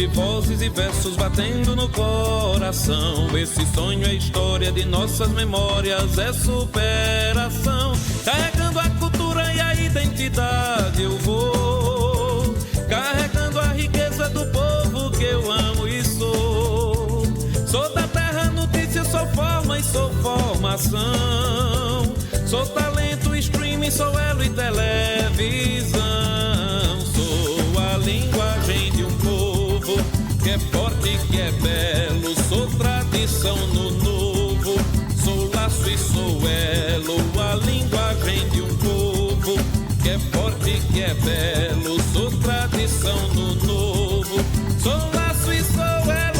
de vozes e versos batendo no coração. Esse sonho é história de nossas memórias, é superação. Carregando a cultura e a identidade eu vou, carregando a riqueza do povo que eu amo e sou. Sou da terra, notícia, sou forma e sou formação. Sou talento, streaming, sou elo e televisão. Sou a linguagem de um povo que é forte, que é belo. Sou tradição no novo, sou laço e sou elo. A linguagem de um povo que é forte, que é belo. Sou tradição no novo, sou laço e sou elo.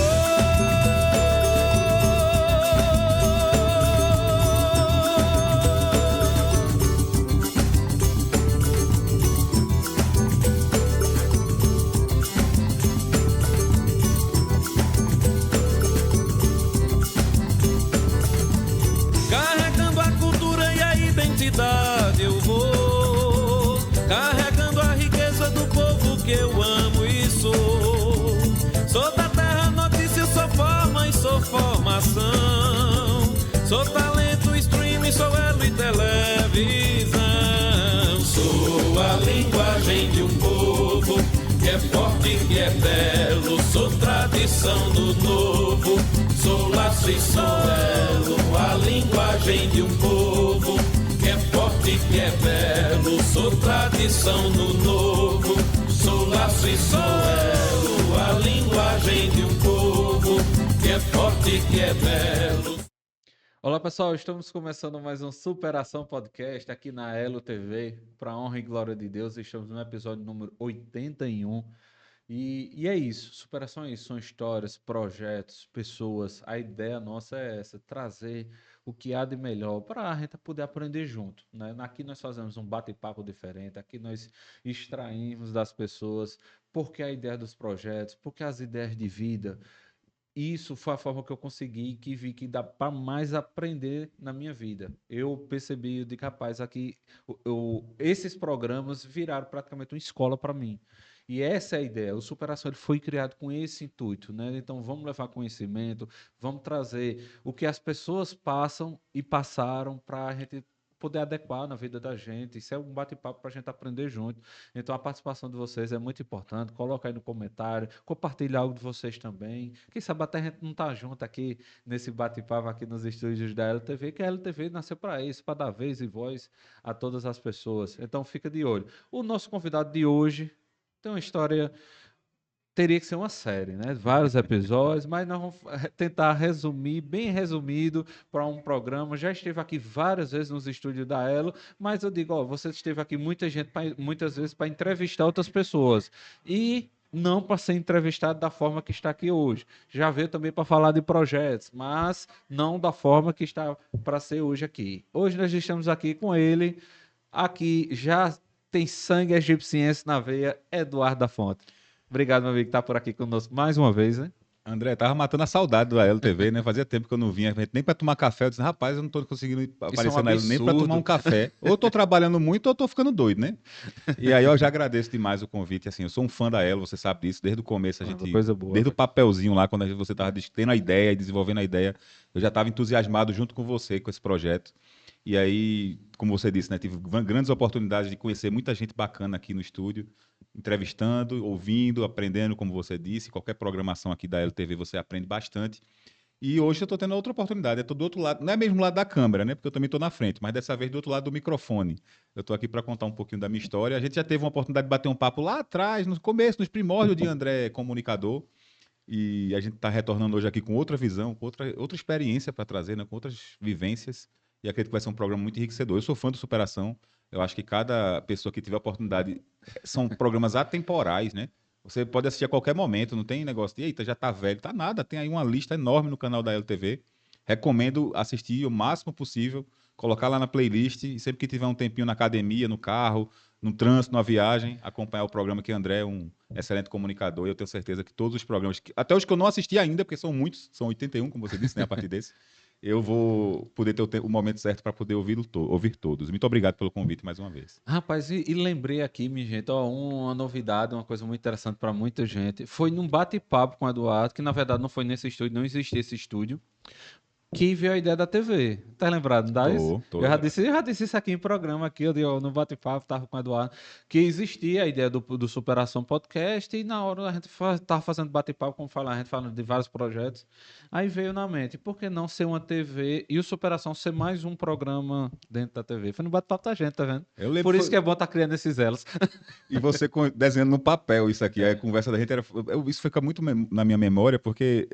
Eu vou carregando a riqueza do povo que eu amo e sou. Sou da terra, notícia, sou forma e sou formação. Sou talento, streaming, sou elo e televisão. Sou a linguagem de um povo que é forte, que é belo. Sou tradição do novo, sou laço e sou elo. A linguagem de um povo que é forte, que é belo. Sou tradição no novo, sou laço e sou elo. A linguagem de um povo que é forte, que é belo. Olá pessoal, estamos começando mais um Superação Podcast aqui na Elo TV, para a honra e glória de Deus. Estamos no episódio número 81 e é isso, superação é isso, são histórias, projetos, pessoas. A ideia nossa é essa, trazer o que há de melhor para a gente poder aprender junto, né? Aqui nós fazemos um bate-papo diferente, aqui nós extraímos das pessoas porque a ideia dos projetos, porque as ideias de vida. Isso foi a forma que eu consegui, que vi que dá para mais aprender na minha vida. Eu percebi de capaz aqui, esses programas viraram praticamente uma escola para mim. E essa é a ideia. O Superação ele foi criado com esse intuito, né? Então vamos levar conhecimento, vamos trazer o que as pessoas passam e passaram para a gente poder adequar na vida da gente. Isso é um bate-papo para a gente aprender junto. Então a participação de vocês é muito importante. Coloca aí no comentário, compartilha algo de vocês também. Quem sabe até a gente não tá junto aqui nesse bate-papo aqui nos estúdios da LTV, que a LTV nasceu para isso, para dar vez e voz a todas as pessoas. Então fica de olho. O nosso convidado de hoje tem uma história. Teria que ser uma série, né? Vários episódios, mas nós vamos tentar resumir, bem resumido, para um programa. Já esteve aqui várias vezes nos estúdios da Elo, mas eu digo, ó, você esteve aqui muitas vezes para entrevistar outras pessoas. E não para ser entrevistado da forma que está aqui hoje. Já veio também para falar de projetos, mas não da forma que está para ser hoje aqui. Hoje nós estamos aqui com ele, aqui já tem sangue egipciense na veia, Eduardo da Fonte. Obrigado, meu amigo, que está por aqui conosco mais uma vez, né? André, tava matando a saudade da LTV, né? Fazia tempo que eu não vinha, nem para tomar café. Eu disse, rapaz, eu não tô conseguindo aparecer na Elo nem para tomar um café. Ou eu tô trabalhando muito ou eu tô ficando doido, né? E aí eu já agradeço demais o convite. Assim, eu sou um fã da Elo, você sabe disso. Desde o começo, a gente, coisa boa, desde o papelzinho lá, quando você tava tendo a ideia e desenvolvendo a ideia, eu já estava entusiasmado junto com você, com esse projeto. E aí, como você disse, né? Tive grandes oportunidades de conhecer muita gente bacana aqui no estúdio, entrevistando, ouvindo, aprendendo, como você disse. Qualquer programação aqui da LTV você aprende bastante. E hoje eu estou tendo outra oportunidade. Eu estou do outro lado, não é mesmo lado da câmera, né? Porque eu também estou na frente, mas dessa vez do outro lado do microfone. Eu estou aqui para contar um pouquinho da minha história. A gente já teve uma oportunidade de bater um papo lá atrás, no começo, nos primórdios de André comunicador. E a gente está retornando hoje aqui com outra visão, com outra experiência para trazer, né? Com outras vivências. E acredito que vai ser um programa muito enriquecedor. Eu sou fã do Superação. Eu acho que cada pessoa que tiver oportunidade... São programas atemporais, né? Você pode assistir a qualquer momento. Não tem negócio de, eita, já tá velho. Tá nada. Tem aí uma lista enorme no canal da LTV. Recomendo assistir o máximo possível. Colocar lá na playlist. E sempre que tiver um tempinho na academia, no carro, no trânsito, na viagem, acompanhar o programa, que André é um excelente comunicador. E eu tenho certeza que todos os programas... Até os que eu não assisti ainda, porque são muitos. São 81, como você disse, né? A partir desse. eu vou poder ter o momento certo para poder ouvir todos. Muito obrigado pelo convite mais uma vez. Rapaz, e lembrei aqui, minha gente, ó, uma novidade, uma coisa muito interessante para muita gente. Foi num bate-papo com o Eduardo, que na verdade não foi nesse estúdio, não existia esse estúdio. Que veio a ideia da TV. Tá lembrado, não dá isso? Tô Eu lembrado. já disse isso aqui em programa, aqui, eu digo, no bate-papo, tava com o Eduardo, que existia a ideia do Superação Podcast, e na hora a gente tava fazendo bate-papo, como falar, a gente falando de vários projetos. Aí veio na mente, por que não ser uma TV e o Superação ser mais um programa dentro da TV? Foi no bate-papo da gente, tá vendo? Eu lembro, Por isso que é bom estar criando esses elos. e você desenhando no papel isso aqui, a conversa da gente era. Isso fica muito na minha memória, porque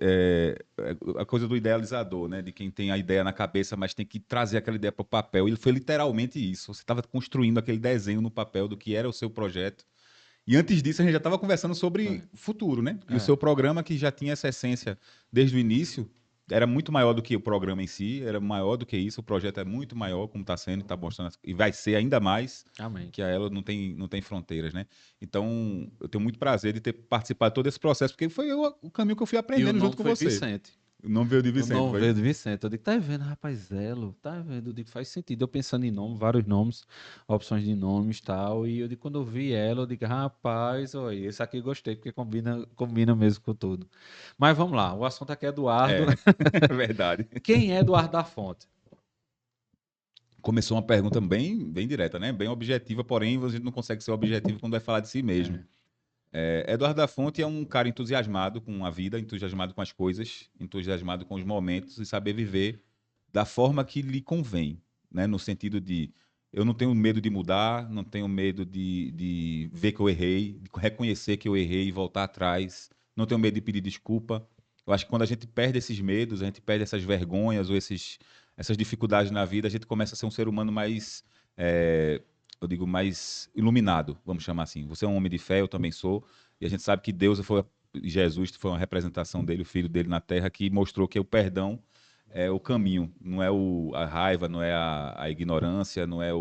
a coisa do idealizador, né? De quem tem a ideia na cabeça, mas tem que trazer aquela ideia para o papel. E foi literalmente isso. Você estava construindo aquele desenho no papel do que era o seu projeto. E antes disso, a gente já estava conversando sobre futuro, né? E o seu programa, que já tinha essa essência desde o início, era muito maior do que o programa em si, era maior do que isso. O projeto é muito maior, como está sendo, está mostrando, e vai ser ainda mais. Amém. Que a Elo não tem fronteiras, né? Então, eu tenho muito prazer de ter participado de todo esse processo, porque foi o caminho que eu fui E o aprendendo nome junto com foi você. Vicente. O nome veio de O Vicente, nome foi? veio de Vicente. Eu digo, tá vendo, rapaz, Elo, tá vendo? Eu digo, faz sentido. Eu pensando em nome, vários nomes, opções de nomes e tal. E eu digo, quando eu vi ela, eu digo, rapaz, olha, esse aqui eu gostei, porque combina mesmo com tudo. Mas vamos lá, o assunto aqui é Eduardo. É verdade. Quem é Eduardo da Fonte? Começou uma pergunta bem direta, né? Bem objetiva, porém a gente não consegue ser objetivo quando vai falar de si mesmo. Eduardo da Fonte é um cara entusiasmado com a vida, entusiasmado com as coisas, entusiasmado com os momentos e saber viver da forma que lhe convém, né? No sentido de eu não tenho medo de mudar, não tenho medo de ver que eu errei, de reconhecer que eu errei e voltar atrás, não tenho medo de pedir desculpa. Eu acho que quando a gente perde esses medos, a gente perde essas vergonhas ou essas dificuldades na vida, a gente começa a ser um ser humano mais eu digo, mais iluminado, vamos chamar assim. Você é um homem de fé, eu também sou, e a gente sabe que Jesus foi uma representação dele, o filho dele na terra, que mostrou que o perdão é o caminho, não é a raiva, não é a ignorância, não é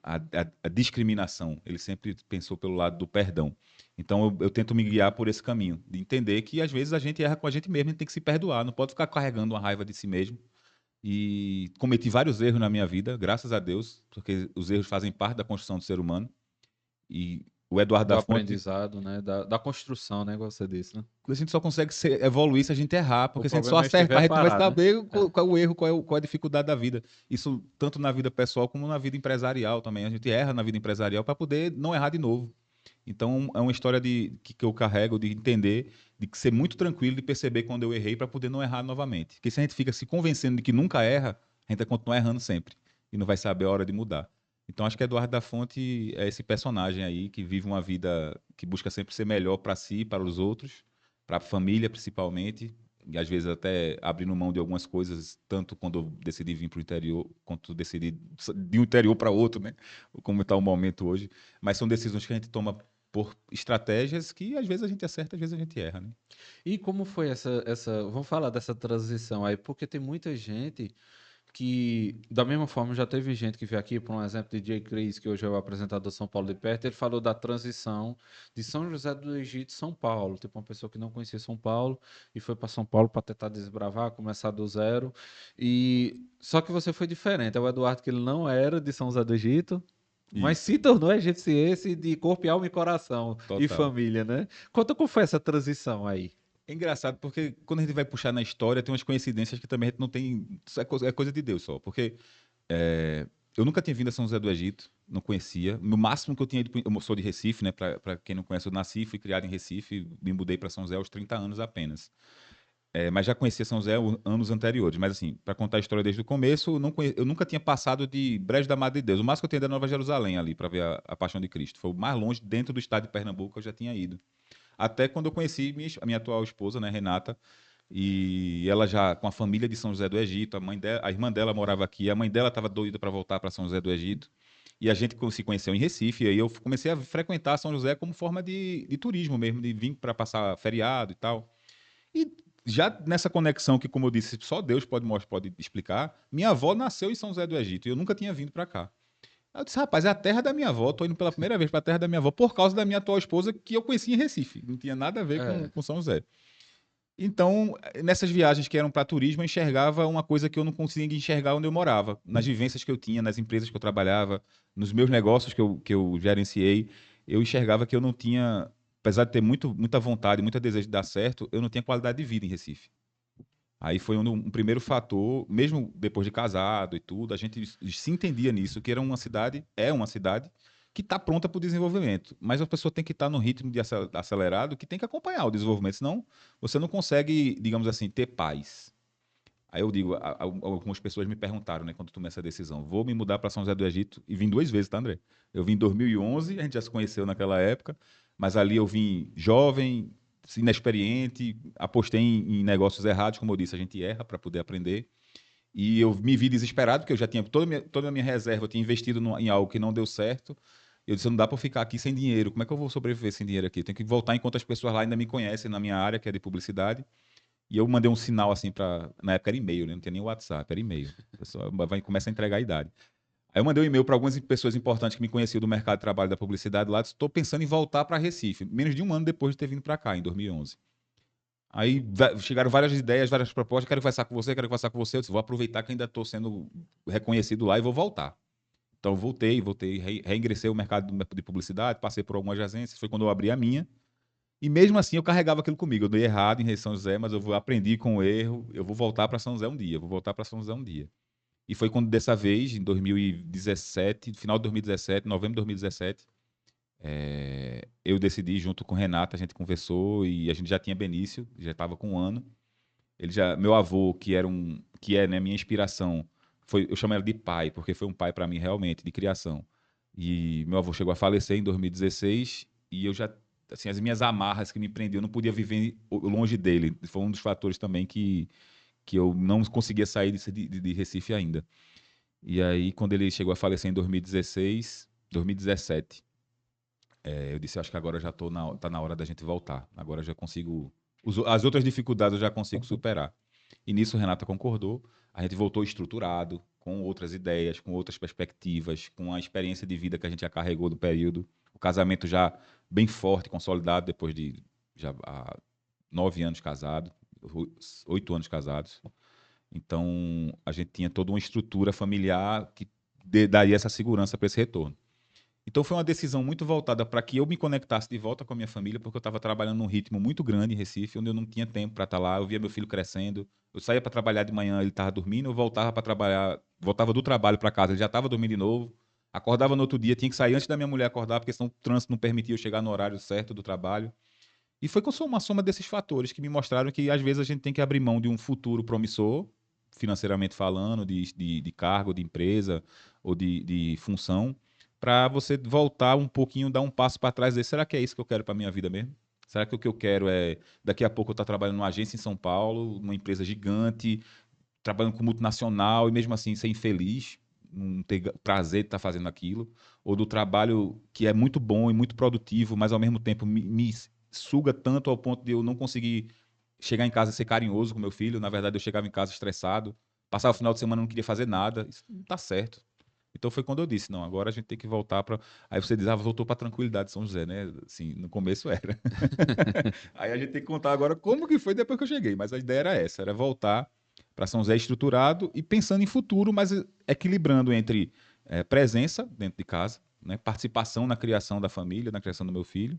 a discriminação. Ele sempre pensou pelo lado do perdão. Então eu tento me guiar por esse caminho, de entender que às vezes a gente erra com a gente mesmo, a gente tem que se perdoar, não pode ficar carregando uma raiva de si mesmo. E cometi vários erros na minha vida, graças a Deus, porque os erros fazem parte da construção do ser humano. E o Eduardo Do da Fonte, aprendizado, né? Da construção, né? Igual você disse, né? a gente só consegue evoluir se a gente errar, porque O se a gente só problema é acertar, a estiver gente vai parado, né? saber qual é o erro, qual é a dificuldade da vida. Isso tanto na vida pessoal como na vida empresarial também. A gente erra na vida empresarial para poder não errar de novo. Então, é uma história que eu carrego de entender, de ser muito tranquilo, de perceber quando eu errei para poder não errar novamente. Porque se a gente fica se convencendo de que nunca erra, a gente vai continuar errando sempre e não vai saber a hora de mudar. Então, acho que Eduardo da Fonte é esse personagem aí que vive uma vida que busca sempre ser melhor para si, para os outros, para a família principalmente, e às vezes até abrindo mão de algumas coisas, tanto quando eu decidi vir para o interior, quanto decidi de um interior para outro, né? Como está o momento hoje. Mas são decisões que a gente toma por estratégias que às vezes a gente acerta, às vezes a gente erra, né? E como foi vamos falar dessa transição aí, porque tem muita gente que, da mesma forma, já teve gente que veio aqui, por um exemplo, DJ Cris, que hoje é o apresentador São Paulo de Perto, ele falou da transição de São José do Egito São Paulo, tipo uma pessoa que não conhecia São Paulo e foi para São Paulo para tentar desbravar, começar do zero. E só que você foi diferente. É o Eduardo que ele não era de São José do Egito, mas Isso, se tornou egipciense de corpo e alma e coração e total. família, né? Conta como foi essa transição aí. É engraçado porque quando a gente vai puxar na história, tem umas coincidências que também a gente não tem. Isso é coisa de Deus só. Porque eu nunca tinha vindo a São José do Egito, não conhecia. No máximo que eu tinha ido. Eu sou de Recife, né? Para quem não conhece, eu nasci, fui criado em Recife, me mudei para São José aos 30 anos apenas. Mas já conhecia São José anos anteriores. Mas, assim, para contar a história desde o começo, eu nunca tinha passado de Brejo da Madre de Deus. O máximo que eu tinha ido é Nova Jerusalém ali, para ver a Paixão de Cristo. Foi o mais longe dentro do estado de Pernambuco que eu já tinha ido. Até quando eu conheci a minha atual esposa, né, Renata, e ela já com a família de São José do Egito, a irmã dela morava aqui, a mãe dela estava doida para voltar para São José do Egito, e a gente se conheceu em Recife, e aí eu comecei a frequentar São José como forma de turismo mesmo, de vir para passar feriado e tal. E já nessa conexão que, como eu disse, só Deus pode explicar, minha avó nasceu em São José do Egito, e eu nunca tinha vindo para cá. Eu disse, rapaz, é a terra da minha avó. Tô indo pela primeira vez para a terra da minha avó por causa da minha atual esposa que eu conheci em Recife. Não tinha nada a ver com São José. Então, nessas viagens que eram para turismo, eu enxergava uma coisa que eu não conseguia enxergar onde eu morava. Nas vivências que eu tinha, nas empresas que eu trabalhava, nos meus negócios que eu gerenciei, eu enxergava que eu não tinha, apesar de ter muita vontade, muito desejo de dar certo, eu não tinha qualidade de vida em Recife. Aí foi um primeiro fator, mesmo depois de casado e tudo, a gente se entendia nisso, que era uma cidade, é uma cidade que está pronta para o desenvolvimento. Mas a pessoa tem que estar no ritmo de acelerado, que tem que acompanhar o desenvolvimento, senão você não consegue, digamos assim, ter paz. Aí eu digo, algumas pessoas me perguntaram, né, quando tomei essa decisão, vou me mudar para São José do Egito, e vim 2 vezes, tá, André? Eu vim em 2011, a gente já se conheceu naquela época, mas ali eu vim jovem, inexperiente, apostei em negócios errados, como eu disse, a gente erra para poder aprender, e eu me vi desesperado, porque eu já tinha toda a minha reserva, eu tinha investido em algo que não deu certo. Eu disse, não dá para eu ficar aqui sem dinheiro. Como é que eu vou sobreviver sem dinheiro aqui? Eu tenho que voltar enquanto as pessoas lá ainda me conhecem na minha área, que é de publicidade. E eu mandei um sinal assim para. Na época era e-mail, né? Não tinha nem WhatsApp, era e-mail. A pessoa começa a entregar a idade. Aí eu mandei um e-mail para algumas pessoas importantes que me conheciam do mercado de trabalho da publicidade lá. Estou pensando em voltar para Recife, menos de um ano depois de ter vindo para cá, em 2011. Aí chegaram várias ideias, várias propostas. Quero conversar com você, quero conversar com você. Eu disse, vou aproveitar que ainda estou sendo reconhecido lá e vou voltar. Então voltei, reingressei ao mercado de publicidade, passei por algumas agências. Foi quando eu abri a minha. E mesmo assim eu carregava aquilo comigo. Eu dei errado em São José, mas aprendi com o erro. Eu vou voltar para São José um dia, eu vou voltar para São José um dia. E foi quando dessa vez, em 2017, final de 2017, novembro de 2017, eu decidi junto com o Renato, a gente conversou e a gente já tinha Benício, já estava com 1 ano. Meu avô, que é, né, minha inspiração, eu chamo ele de pai, porque foi um pai para mim realmente de criação. E meu avô chegou a falecer em 2016 e eu já, assim, as minhas amarras que me prendiam, eu não podia viver longe dele. Foi um dos fatores também que eu não conseguia sair de Recife ainda. E aí, quando ele chegou a falecer em 2016, 2017, eu disse, acho que agora já tá na hora da gente voltar. Agora eu já consigo. As outras dificuldades eu já consigo superar. E nisso o Renata concordou. A gente voltou estruturado, com outras ideias, com outras perspectivas, com a experiência de vida que a gente já carregou do período. O casamento já bem forte, consolidado, depois de já há 9 anos casado, 8 anos casados. Então, a gente tinha toda uma estrutura familiar que daria essa segurança para esse retorno. Então foi uma decisão muito voltada para que eu me conectasse de volta com a minha família, porque eu estava trabalhando num ritmo muito grande em Recife, onde eu não tinha tempo para estar lá. Eu via meu filho crescendo. Eu saía para trabalhar de manhã, ele estava dormindo, eu voltava para trabalhar, voltava do trabalho para casa, ele já estava dormindo de novo. Acordava no outro dia, tinha que sair antes da minha mulher acordar, porque senão o trânsito não permitia eu chegar no horário certo do trabalho. E foi com uma soma desses fatores que me mostraram que às vezes a gente tem que abrir mão de um futuro promissor, financeiramente falando, de cargo, de empresa ou de função, para você voltar um pouquinho, dar um passo para trás e dizer, será que é isso que eu quero para minha vida mesmo? Será que o que eu quero é, daqui a pouco eu estar trabalhando numa agência em São Paulo, numa empresa gigante, trabalhando com multinacional e mesmo assim ser infeliz, não ter prazer de estar fazendo aquilo, ou do trabalho que é muito bom e muito produtivo, mas ao mesmo tempo me suga tanto ao ponto de eu não conseguir chegar em casa e ser carinhoso com meu filho. Na verdade, eu chegava em casa estressado, passava o final de semana e não queria fazer nada. Isso não está certo. Então foi quando eu disse, não, agora a gente tem que voltar para. Aí você diz, voltou para a tranquilidade de São José, né? Assim, no começo era. Aí a gente tem que contar agora como que foi depois que eu cheguei. Mas a ideia era essa, era voltar para São José estruturado e pensando em futuro, mas equilibrando entre presença dentro de casa, né? Participação na criação da família, na criação do meu filho,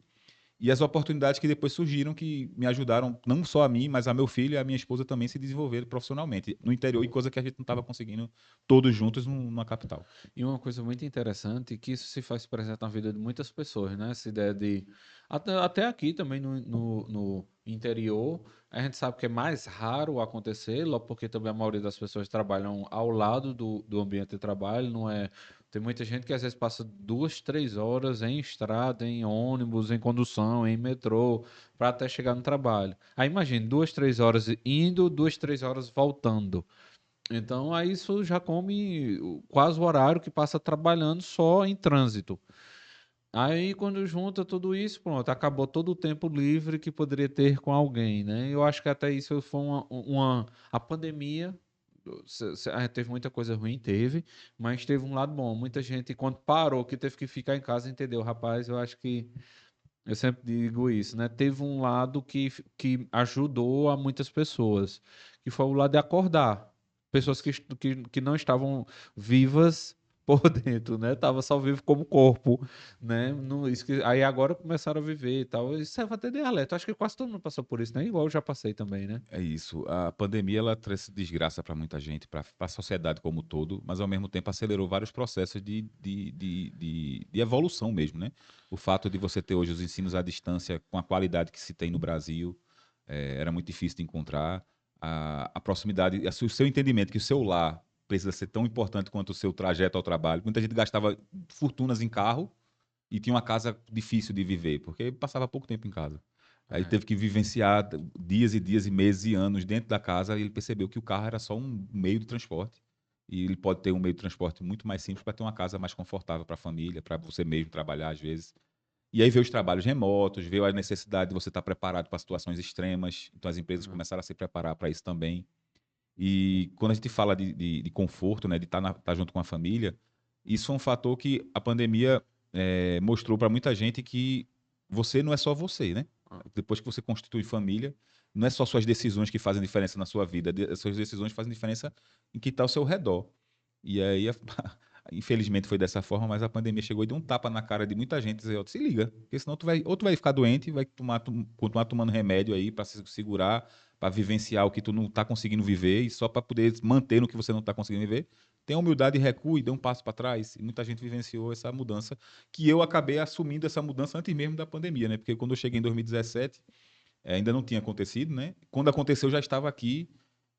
e as oportunidades que depois surgiram que me ajudaram, não só a mim, mas a meu filho e a minha esposa também se desenvolver profissionalmente no interior, e coisa que a gente não estava conseguindo todos juntos numa capital. E uma coisa muito interessante, que isso se faz presente na vida de muitas pessoas, né? Essa ideia de. Até aqui também no interior, a gente sabe que é mais raro acontecer, logo porque também a maioria das pessoas trabalham ao lado do ambiente de trabalho, não é. Tem muita gente que às vezes passa 2, 3 horas em estrada, em ônibus, em condução, em metrô, para até chegar no trabalho. Aí imagine, 2, 3 horas indo, 2, 3 horas voltando. Então, aí isso já come quase o horário que passa trabalhando só em trânsito. Aí, quando junta tudo isso, pronto, acabou todo o tempo livre que poderia ter com alguém, né? Eu acho que até isso foi a pandemia. A gente teve muita coisa ruim, teve, mas teve um lado bom. Muita gente, quando parou, que teve que ficar em casa, entendeu? Rapaz, eu acho que Eu sempre digo isso, né? Teve um lado que ajudou a muitas pessoas, que foi o lado de acordar. Pessoas que não estavam vivas por dentro, né? Tava só vivo como corpo, né? Não, aí agora começaram a viver e tal. Isso serve até de alerta. Acho que quase todo mundo passou por isso, né? Igual eu já passei também, né? É isso. A pandemia ela trouxe desgraça para muita gente, para a sociedade como um todo, mas ao mesmo tempo acelerou vários processos de evolução mesmo, né? O fato de você ter hoje os ensinos à distância com a qualidade que se tem no Brasil, era muito difícil de encontrar. A proximidade, o seu entendimento que o seu lar precisa ser tão importante quanto o seu trajeto ao trabalho. Muita gente gastava fortunas em carro e tinha uma casa difícil de viver, porque passava pouco tempo em casa. Aí É. teve que vivenciar dias e dias e meses e anos dentro da casa e ele percebeu que o carro era só um meio de transporte. E ele pode ter um meio de transporte muito mais simples para ter uma casa mais confortável para a família, para você mesmo trabalhar às vezes. E aí veio os trabalhos remotos, veio a necessidade de você estar preparado para situações extremas. Então as empresas começaram a se preparar para isso também. E quando a gente fala de conforto, né, de estar junto com a família, isso é um fator que a pandemia mostrou para muita gente que você não é só você, né? Depois que você constitui família, não é só suas decisões que fazem diferença na sua vida, as suas decisões fazem diferença em que está ao seu redor. E aí, infelizmente foi dessa forma, mas a pandemia chegou e deu um tapa na cara de muita gente, dizer, ó, se liga, porque senão ou tu vai ficar doente, vai continuar tomando remédio aí para se segurar, para vivenciar o que tu não está conseguindo viver e só para poder manter no que você não está conseguindo viver. Tenha humildade e recue, dê um passo para trás. E muita gente vivenciou essa mudança, que eu acabei assumindo essa mudança antes mesmo da pandemia, né? Porque quando eu cheguei em 2017, ainda não tinha acontecido, né? Quando aconteceu, eu já estava aqui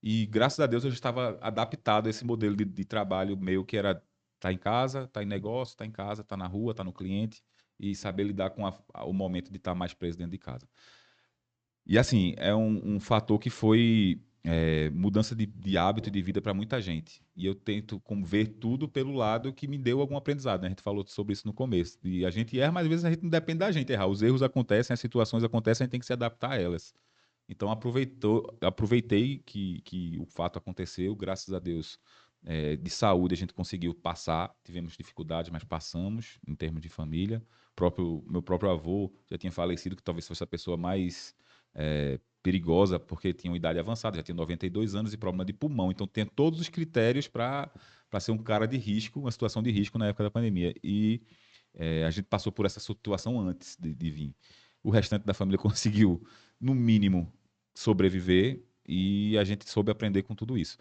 e, graças a Deus, eu já estava adaptado a esse modelo de trabalho meu, que era estar em casa, estar em negócio, estar em casa, estar na rua, estar no cliente e saber lidar com o momento de estar mais preso dentro de casa. E assim, é um fator que foi mudança de hábito de vida para muita gente. E eu tento ver tudo pelo lado que me deu algum aprendizado, né? A gente falou sobre isso no começo. E a gente erra, mas às vezes a gente não depende da gente errar. Os erros acontecem, as situações acontecem, a gente tem que se adaptar a elas. Então aproveitei que o fato aconteceu, graças a Deus, de saúde a gente conseguiu passar, tivemos dificuldades, mas passamos em termos de família. Meu próprio avô já tinha falecido, que talvez fosse a pessoa mais perigosa, porque tinha uma idade avançada, já tinha 92 anos e problema de pulmão. Então, tem todos os critérios para ser um cara de risco, uma situação de risco na época da pandemia. E a gente passou por essa situação antes de vir. O restante da família conseguiu, no mínimo, sobreviver e a gente soube aprender com tudo isso.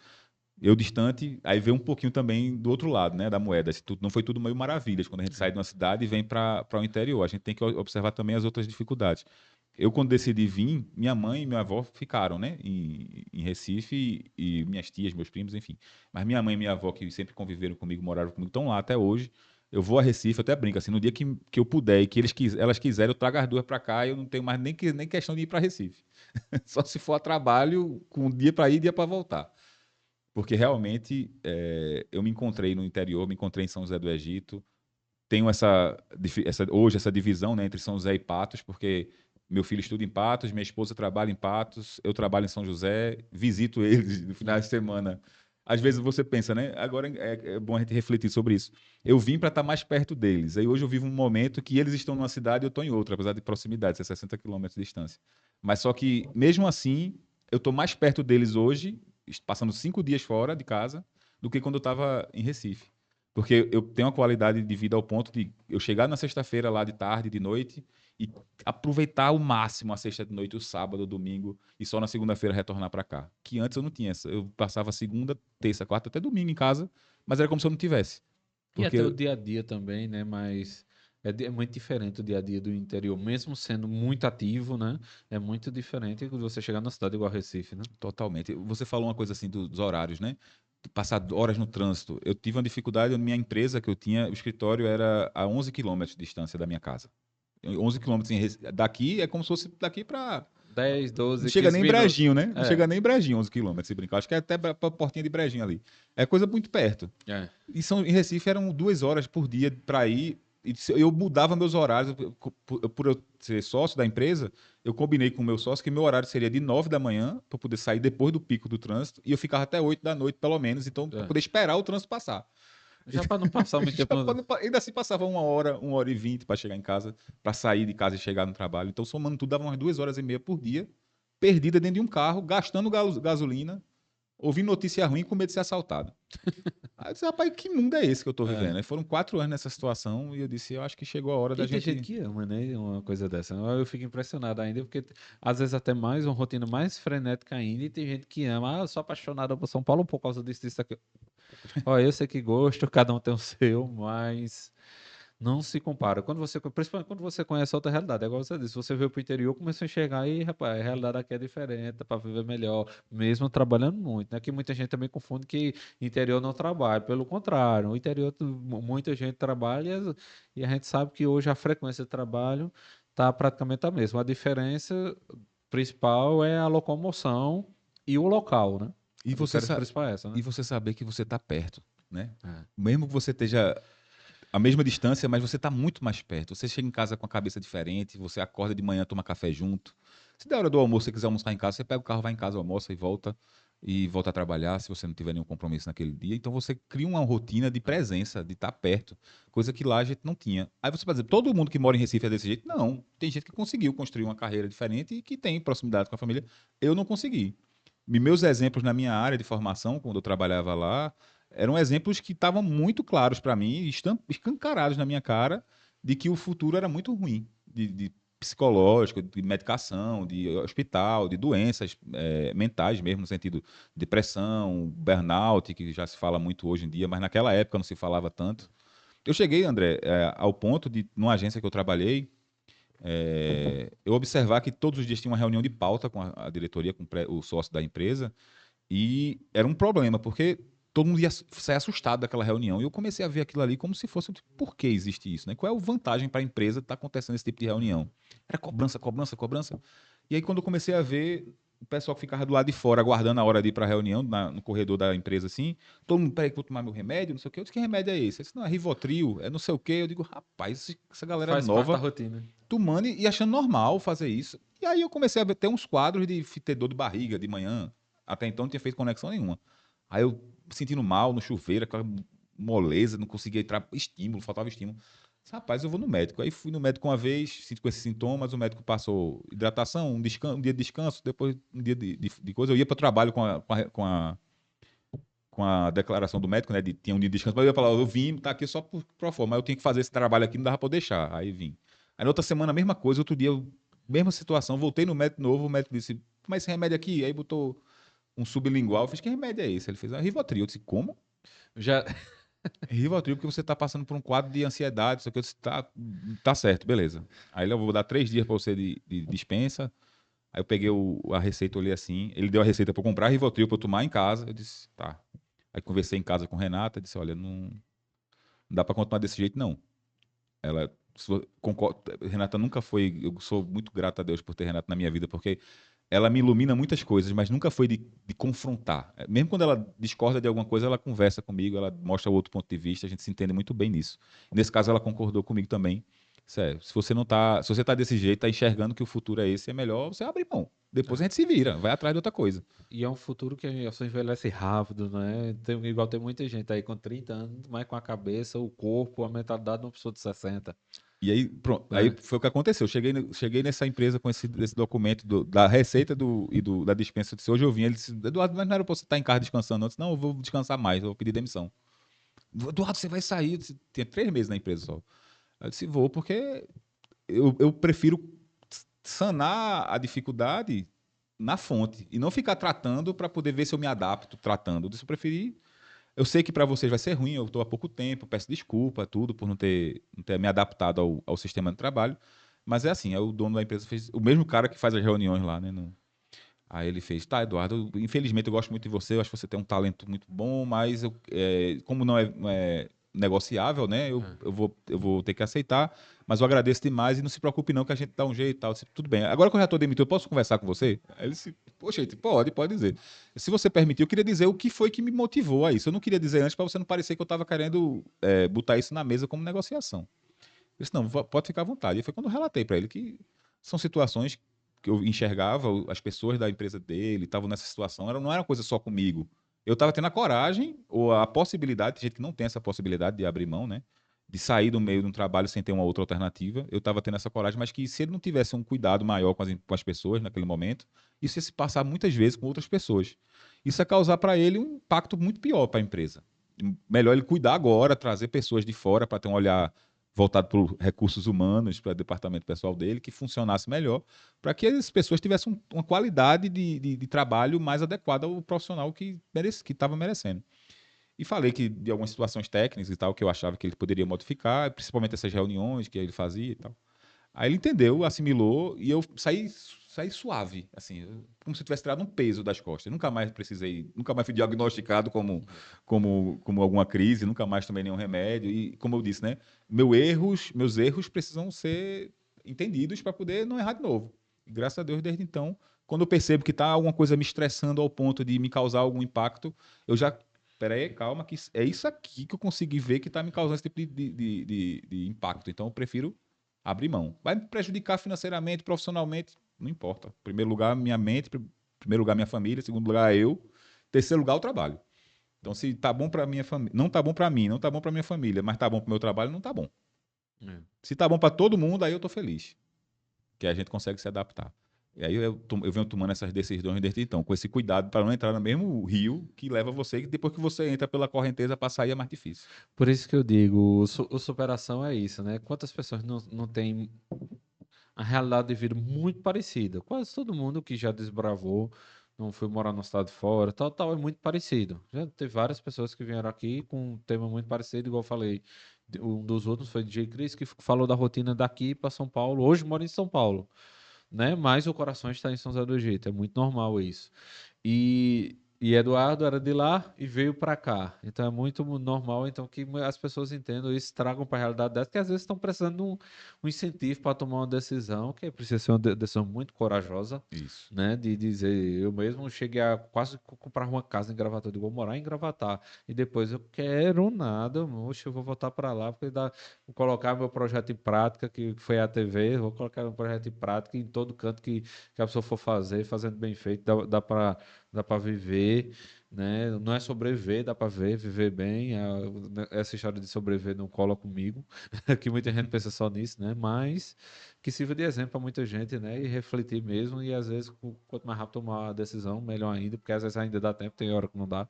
Eu distante, aí veio um pouquinho também do outro lado, né, da moeda. Não foi tudo meio maravilhas quando a gente sai de uma cidade e vem para o interior. A gente tem que observar também as outras dificuldades. Eu, quando decidi vir, minha mãe e minha avó ficaram, né, em Recife, e minhas tias, meus primos, enfim. Mas minha mãe e minha avó, que sempre conviveram comigo, moraram comigo, estão lá até hoje. Eu vou a Recife, eu até brinco, assim, no dia que eu puder e que elas quiserem, eu trago as duas para cá e eu não tenho mais nem questão de ir para Recife. Só se for a trabalho, com um dia para ir e dia para voltar. Porque realmente eu me encontrei no interior, me encontrei em São José do Egito. Tenho hoje essa divisão, né, entre São José e Patos, porque meu filho estuda em Patos, minha esposa trabalha em Patos, eu trabalho em São José, visito eles no final de semana. Às vezes você pensa, né? Agora é bom a gente refletir sobre isso. Eu vim para estar mais perto deles. Aí hoje eu vivo um momento que eles estão numa cidade e eu estou em outra, apesar de proximidade, ser 60 quilômetros de distância. Mas só que, mesmo assim, eu estou mais perto deles hoje, passando 5 dias fora de casa, do que quando eu estava em Recife. Porque eu tenho uma qualidade de vida ao ponto de eu chegar na sexta-feira lá de tarde, de noite, e aproveitar ao máximo a sexta de noite, o sábado, o domingo, e só na segunda-feira retornar para cá. Que antes eu não tinha essa. Eu passava segunda, terça, quarta, até domingo em casa, mas era como se eu não tivesse. E até o Porque dia a dia também, né? Mas é muito diferente o dia a dia do interior, mesmo sendo muito ativo, né? É muito diferente quando você chegar na cidade igual Recife, né? totalmente. Você falou uma coisa assim dos horários, né? Passar horas no trânsito. Eu tive uma dificuldade, na minha empresa que eu tinha, o escritório era a 11 quilômetros de distância da minha casa. 11 quilômetros daqui é como se fosse daqui para 10, não 12, chega 15 nem em minutos. Brejinho, né? Não É, chega nem em Brejinho, 11 quilômetros, se brincar. Acho que é até pra portinha de Brejinho ali. É coisa muito perto. é. Em Recife eram 2 horas por dia para ir. E eu mudava meus horários. Por eu ser sócio da empresa, eu combinei com o meu sócio que meu horário seria de 9 da manhã, para poder sair depois do pico do trânsito, e eu ficava até 8 da noite, pelo menos, então, para É. poder esperar o trânsito passar. Já para não passar muito Já tempo. ainda assim passava 1 hora e 20 para chegar em casa, para sair de casa e chegar no trabalho. Então, somando tudo, dava umas 2 horas e meia por dia, perdida dentro de um carro, gastando gasolina, ouvindo notícia ruim com medo de ser assaltado. Aí eu disse, rapaz, que mundo é esse que eu tô vivendo? Aí foram 4 anos nessa situação e eu disse, eu acho que chegou a hora da E tem gente... gente que ama, né? Uma coisa dessa. Eu fico impressionado ainda, porque às vezes até mais, uma rotina mais frenética ainda, e tem gente que ama. Ah, eu sou apaixonado por São Paulo por causa disso, disso, aqui. Ó, eu sei que gosto, cada um tem o seu, mas não se compara. Principalmente quando você conhece outra realidade, é igual você disse, você veio pro interior, começou a enxergar e, rapaz, a realidade aqui é diferente, dá para viver melhor, mesmo trabalhando muito, né? Que muita gente também confunde que interior não trabalha, pelo contrário, o interior muita gente trabalha e a gente sabe que hoje a frequência de trabalho tá praticamente a mesma. A diferença principal é a locomoção e o local, né? E A você, diferença principal é essa, e né? você saber que você tá perto, né? É. Mesmo que você esteja a mesma distância, mas você está muito mais perto. Você chega em casa com a cabeça diferente, você acorda de manhã, toma café junto. Se der hora do almoço, você quiser almoçar em casa, você pega o carro, vai em casa, almoça e volta a trabalhar, se você não tiver nenhum compromisso naquele dia. Então você cria uma rotina de presença, de estar perto, coisa que lá a gente não tinha. Aí você pode dizer, todo mundo que mora em Recife é desse jeito? Não. Tem gente que conseguiu construir uma carreira diferente e que tem proximidade com a família. Eu não consegui. E meus exemplos na minha área de formação, quando eu trabalhava lá, eram exemplos que estavam muito claros para mim, escancarados na minha cara, de que o futuro era muito ruim, de psicológico, de medicação, de hospital, de doenças mentais mesmo, no sentido de depressão, burnout, que já se fala muito hoje em dia, mas naquela época não se falava tanto. Eu cheguei, André, ao ponto de, numa agência que eu trabalhei, eu observar que todos os dias tinha uma reunião de pauta com a diretoria, com o sócio da empresa, e era um problema, porque todo mundo ia sair assustado daquela reunião. E eu comecei a ver aquilo ali como se fosse, tipo, por que existe isso? Né? Qual é a vantagem para a empresa de estar acontecendo esse tipo de reunião? Era cobrança, cobrança, cobrança. E aí, quando eu comecei a ver o pessoal que ficava do lado de fora, aguardando a hora de ir para a reunião, no corredor da empresa, assim, todo mundo, peraí que eu vou tomar meu remédio, não sei o quê. Eu disse, que remédio é esse? Ele disse, não, é Rivotril, é não sei o quê. Eu digo, rapaz, essa galera Faz parte da nova rotina. tomando e achando normal fazer isso. E aí eu comecei a ter uns quadros de ter dor de barriga de manhã. Até então não tinha feito conexão nenhuma. Aí eu me sentindo mal no chuveiro, aquela moleza, não conseguia entrar, estímulo, faltava estímulo. Disse, rapaz, eu vou no médico. Aí fui no médico uma vez, sinto com esses sintomas, o médico passou hidratação, um dia de descanso, depois um dia de coisa. Eu ia para o trabalho com a declaração do médico, né, tinha um dia de descanso, mas eu ia falar, eu vim, tá aqui só por forma, mas eu tinha que fazer esse trabalho aqui, não dava para deixar. Aí vim. Aí na outra semana, a mesma coisa, outro dia, mesma situação, voltei no médico novo, o médico disse, toma esse remédio aqui, aí botou um sublingual, eu fiz, que remédio é esse? Ele fez, Rivotril. Eu disse, como? Já, Rivotril, porque você está passando por um quadro de ansiedade, só que eu disse, tá certo, beleza. Aí ele, eu vou dar 3 dias para você de dispensa. Aí eu peguei a receita, olhei assim, ele deu a receita para comprar Rivotril para eu tomar em casa, eu disse, tá. Aí conversei em casa com Renata, disse, olha, não dá para continuar desse jeito, não. Ela Renata nunca foi, eu sou muito grato a Deus por ter Renata na minha vida, porque ela me ilumina muitas coisas, mas nunca foi de confrontar. Mesmo quando ela discorda de alguma coisa, ela conversa comigo, ela mostra outro ponto de vista, a gente se entende muito bem nisso. Nesse caso, ela concordou comigo também. Sério, se você tá desse jeito, tá enxergando que o futuro é esse, é melhor você abrir mão. Depois a gente se vira, vai atrás de outra coisa. e é um futuro que a gente envelhece rápido, né? Igual tem muita gente aí com 30 anos, mas com a cabeça, o corpo, a mentalidade de uma pessoa de 60. E aí, pronto, aí Né? foi o que aconteceu. Eu cheguei nessa empresa com esse documento da receita da dispensa. Eu disse, hoje eu vim. Ele disse, Eduardo, mas não era pra você estar em casa descansando antes? Não, eu vou descansar mais, eu vou pedir demissão. Eduardo, você vai sair? Eu disse, tinha 3 meses na empresa só. Eu disse, vou, porque eu prefiro sanar a dificuldade na fonte e não ficar tratando para poder ver se eu me adapto tratando. Eu disse, eu preferi. Eu sei que para vocês vai ser ruim, eu estou há pouco tempo, peço desculpa, tudo, por não ter me adaptado ao sistema de trabalho. Mas é assim, o dono da empresa fez. O mesmo cara que faz as reuniões lá, né? Aí ele fez, tá, Eduardo, infelizmente eu gosto muito de você, eu acho que você tem um talento muito bom, mas como não é negociável, né? Eu vou ter que aceitar, mas eu agradeço demais e não se preocupe não que a gente dá um jeito e tal. Eu disse, tudo bem. Agora que eu já estou demitido, eu posso conversar com você? Aí ele disse, poxa, gente, pode dizer. Se você permitir, eu queria dizer o que foi que me motivou a isso. Eu não queria dizer antes para você não parecer que eu estava querendo botar isso na mesa como negociação. Eu disse, não, pode ficar à vontade. E foi quando eu relatei para ele que são situações que eu enxergava, as pessoas da empresa dele estavam nessa situação, não era uma coisa só comigo. eu estava tendo a coragem ou a possibilidade, tem gente que não tem essa possibilidade de abrir mão, né? De sair do meio de um trabalho sem ter uma outra alternativa. Eu estava tendo essa coragem, mas que se ele não tivesse um cuidado maior com as pessoas naquele momento, isso ia se passar muitas vezes com outras pessoas. Isso ia causar para ele um impacto muito pior para a empresa. Melhor ele cuidar agora, trazer pessoas de fora para ter um olhar voltado para os recursos humanos, para o departamento pessoal dele, que funcionasse melhor, para que as pessoas tivessem uma qualidade de trabalho mais adequada ao profissional que estava merecendo. E falei que de algumas situações técnicas e tal, que eu achava que ele poderia modificar, principalmente essas reuniões que ele fazia e tal. Aí ele entendeu, assimilou, e eu saí suave, assim, como se eu tivesse tirado um peso das costas. Nunca mais fui diagnosticado como alguma crise, nunca mais tomei nenhum remédio. E, como eu disse, né, meus erros precisam ser entendidos para poder não errar de novo. E, graças a Deus, desde então, quando eu percebo que está alguma coisa me estressando ao ponto de me causar algum impacto, eu já... Peraí, calma, que é isso aqui que eu consegui ver que está me causando esse tipo de impacto. Então, eu prefiro abrir mão. Vai me prejudicar financeiramente, profissionalmente, não importa. Primeiro lugar, minha mente, primeiro lugar, minha família, segundo lugar, eu, terceiro lugar, o trabalho. Então, se tá bom para minha família, não tá bom para mim, não tá bom para minha família, mas tá bom para meu trabalho, não tá bom. Se tá bom para todo mundo, aí eu tô feliz. Que a gente consegue se adaptar. E aí eu venho tomando essas decisões desde então, com esse cuidado para não entrar no mesmo rio que leva você, que depois que você entra pela correnteza, para sair é mais difícil. Por isso que eu digo, o superação é isso, né? Quantas pessoas não têm a realidade de vida muito parecida? Quase todo mundo que já desbravou, não foi morar no estado de fora, tal, é muito parecido. Já teve várias pessoas que vieram aqui com um tema muito parecido, igual eu falei. Um dos outros foi o DJ Chris, que falou da rotina daqui para São Paulo. Hoje mora em São Paulo, né? Mas o coração está em São José do Egito. É muito normal isso. E Eduardo era de lá e veio para cá. Então é muito normal então que as pessoas entendam isso, tragam para a realidade dessa, que às vezes estão precisando de um incentivo para tomar uma decisão, que precisa ser uma decisão muito corajosa, Isso. né? De dizer, eu mesmo cheguei a quase comprar uma casa em Gravatar, eu vou morar em Gravatar e depois eu quero nada, moxa, eu vou voltar para lá porque vou colocar meu projeto em prática, que foi a TV, vou colocar meu projeto em prática em todo canto que a pessoa for fazer, fazendo bem feito, dá para viver, né? Não é sobreviver, dá para viver bem. Essa história de sobreviver não cola comigo, que muita gente pensa só nisso, né? Mas que sirva de exemplo para muita gente, né? E refletir mesmo, e às vezes, quanto mais rápido tomar a decisão, melhor ainda, porque às vezes ainda dá tempo, tem hora que não dá,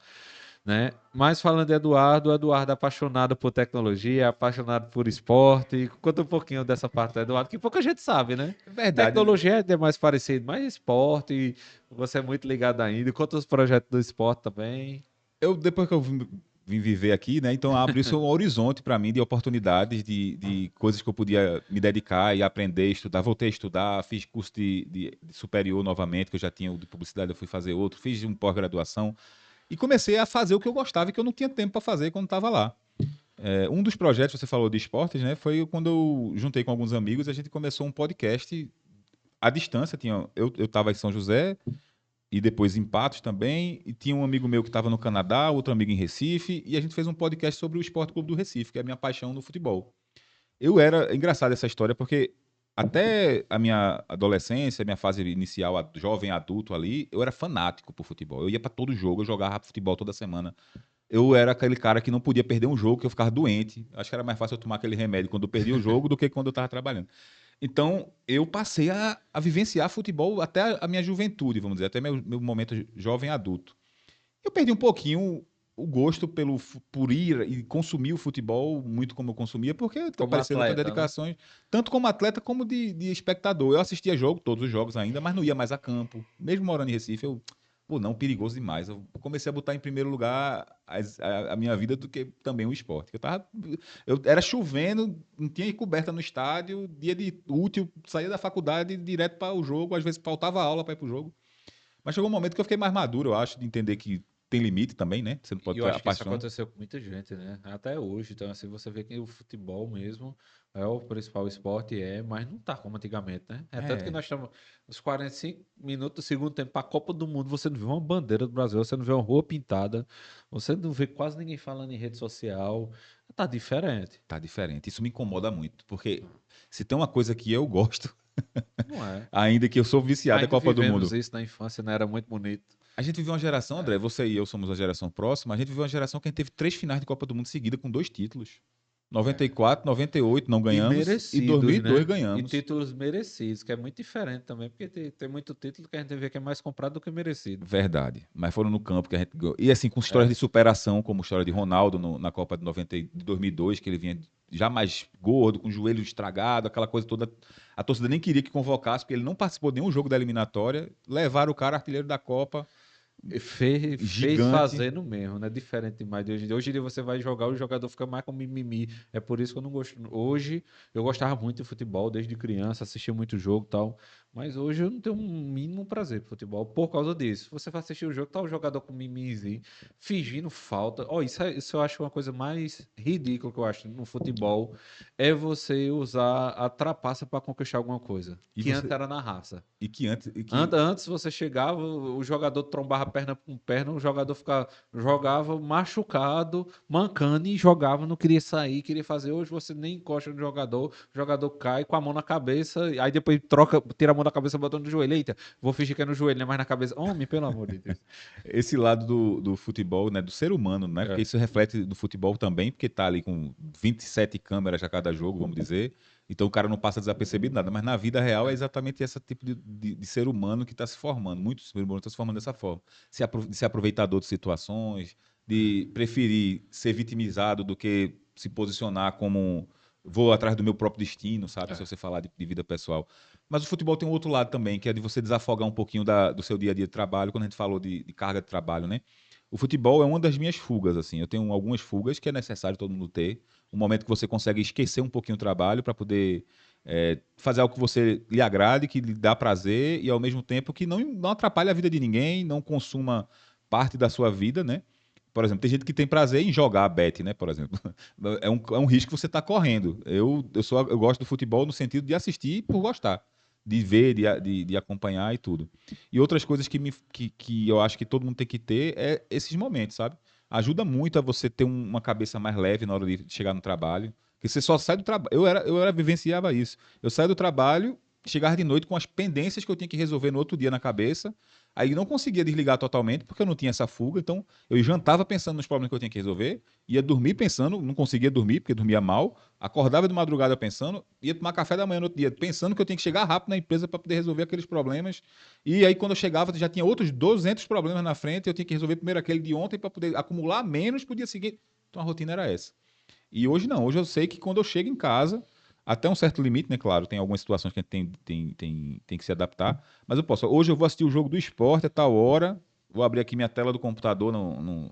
né? Mas falando de Eduardo, o Eduardo é apaixonado por tecnologia, apaixonado por esporte. Conta um pouquinho dessa parte do Eduardo, que pouca gente sabe, né? É verdade. Tecnologia é mais parecido, mas esporte, você é muito ligado ainda. Conta os projetos do esporte também. Depois que eu vim viver aqui, né? Então abriu um horizonte para mim de oportunidades, de coisas que eu podia me dedicar e aprender, estudar. Voltei a estudar, fiz curso de superior novamente, que eu já tinha o de publicidade, eu fui fazer outro, fiz um pós-graduação e comecei a fazer o que eu gostava e que eu não tinha tempo para fazer quando estava lá. Um dos projetos, você falou de esportes, né? Foi quando eu juntei com alguns amigos e a gente começou um podcast à distância. Eu estava em São José e depois em Patos também, e tinha um amigo meu que estava no Canadá, outro amigo em Recife, e a gente fez um podcast sobre o Esporte Clube do Recife, que é a minha paixão no futebol. É engraçado essa história, porque até a minha adolescência, a minha fase inicial, jovem adulto ali, eu era fanático por futebol. Eu ia para todo jogo, eu jogava futebol toda semana. Eu era aquele cara que não podia perder um jogo, que eu ficava doente. Acho que era mais fácil eu tomar aquele remédio quando eu perdia o jogo do que quando eu estava trabalhando. Então, eu passei a vivenciar futebol até a minha juventude, vamos dizer, até meu momento jovem adulto. Eu perdi um pouquinho o gosto por ir e consumir o futebol muito como eu consumia, porque Como apareceram outras atleta, né? dedicações, tanto como atleta como de espectador. Eu assistia jogo, todos os jogos ainda, mas não ia mais a campo. Mesmo morando em Recife, pô, não, perigoso demais. Eu comecei a botar em primeiro lugar a minha vida do que também o esporte. Eu era chovendo, não tinha coberta no estádio, dia de útil, saía da faculdade direto para o jogo, às vezes faltava aula para ir para o jogo. Mas chegou um momento que eu fiquei mais maduro, eu acho, de entender que tem limite também, né? Você não pode E eu ter acho a que isso paixão. aconteceu com muita gente, né? Até hoje. Então, assim, você vê que o futebol mesmo é o principal esporte, mas não tá como antigamente, né? É tanto que É, nós estamos nos 45 minutos do segundo tempo para a Copa do Mundo, você não vê uma bandeira do Brasil, você não vê uma rua pintada, você não vê quase ninguém falando em rede social. Tá diferente. tá diferente. Isso me incomoda muito, porque se tem uma coisa que eu gosto, Não é? ainda que eu sou viciado, é a Ainda Copa do vivemos Mundo. isso na infância, né? Era muito bonito. A gente viveu uma geração, André, você e eu somos a geração próxima, a gente viveu uma geração que a gente teve 3 finais de Copa do Mundo seguida com 2 títulos. 94, 98 não E ganhamos e merecidos, 2002 né? E ganhamos. títulos merecidos, que é muito diferente também, porque tem muito título que a gente vê que é mais comprado do que merecido. Verdade. Mas foram no campo que a gente ganhou. E assim, com histórias É. de superação, como a história de Ronaldo na Copa de 2002, que ele vinha já mais gordo, com o joelho estragado, aquela coisa toda. A torcida nem queria que convocasse, porque ele não participou de nenhum jogo da eliminatória. Levaram o cara artilheiro da Copa, E fez gigante. fazendo mesmo, né? Diferente demais de hoje em dia. Hoje em dia você vai jogar, o jogador fica mais com mimimi. É por isso que eu não gosto. Hoje eu gostava muito de futebol desde criança, assistia muito jogo e tal. Mas hoje eu não tenho um mínimo prazer por futebol por causa disso. Você vai assistir o jogo, tá o jogador com mimimizinho, fingindo falta. Ó, isso eu acho uma coisa mais ridícula que eu acho no futebol. É você usar a trapaça para conquistar alguma coisa. E Que antes você era na raça. e que antes e que Antes você chegava, o jogador trombava perna com perna, o jogador jogava machucado, mancando e jogava, não queria sair, queria fazer. Hoje você nem encosta no jogador, o jogador cai com a mão na cabeça, aí depois troca, tira a mão da cabeça botando no joelho. Eita, vou fingir que é no joelho, não é mais na cabeça. Homem, pelo amor de Deus. esse lado do futebol, né, do ser humano, né? Porque É. isso reflete do futebol também, porque tá ali com 27 câmeras a cada jogo, vamos dizer. Então o cara não passa desapercebido nada, mas na vida real é exatamente esse tipo de ser humano que está se formando. Muito ser humano está se formando dessa forma. De ser aproveitador de situações, de preferir ser vitimizado do que se posicionar como vou atrás do meu próprio destino, sabe? Se É. você falar de vida pessoal. Mas o futebol tem um outro lado também, que é de você desafogar um pouquinho do seu dia a dia de trabalho, quando a gente falou de carga de trabalho, né? O futebol é uma das minhas fugas, assim. Eu tenho algumas fugas que é necessário todo mundo ter. Um momento que você consegue esquecer um pouquinho o trabalho para poder fazer algo que você lhe agrade, que lhe dá prazer e ao mesmo tempo que não atrapalhe a vida de ninguém, não consuma parte da sua vida, né? Por exemplo, tem gente que tem prazer em jogar a bet, né? Por exemplo, é um risco que você está correndo. Eu gosto do futebol no sentido de assistir por gostar, de ver, de acompanhar e tudo. E outras coisas que eu acho que todo mundo tem que ter é esses momentos, sabe? Ajuda muito a você ter uma cabeça mais leve na hora de chegar no trabalho. Porque você só sai do trabalho. Vivenciava isso. Eu saía do trabalho, chegava de noite com as pendências que eu tinha que resolver no outro dia na cabeça. Aí não conseguia desligar totalmente, porque eu não tinha essa fuga. Então, eu jantava pensando nos problemas que eu tinha que resolver, ia dormir pensando, não conseguia dormir, porque dormia mal, acordava de madrugada pensando, ia tomar café da manhã no outro dia, pensando que eu tinha que chegar rápido na empresa para poder resolver aqueles problemas. E aí, quando eu chegava, já tinha outros 200 problemas na frente, eu tinha que resolver primeiro aquele de ontem para poder acumular menos para o dia seguinte. Então, a rotina era essa. E hoje não, hoje eu sei que quando eu chego em casa, até um certo limite, né? Claro, tem algumas situações que a gente tem que se adaptar, mas eu posso. Hoje eu vou assistir o jogo do esporte a tal hora, vou abrir aqui minha tela do computador.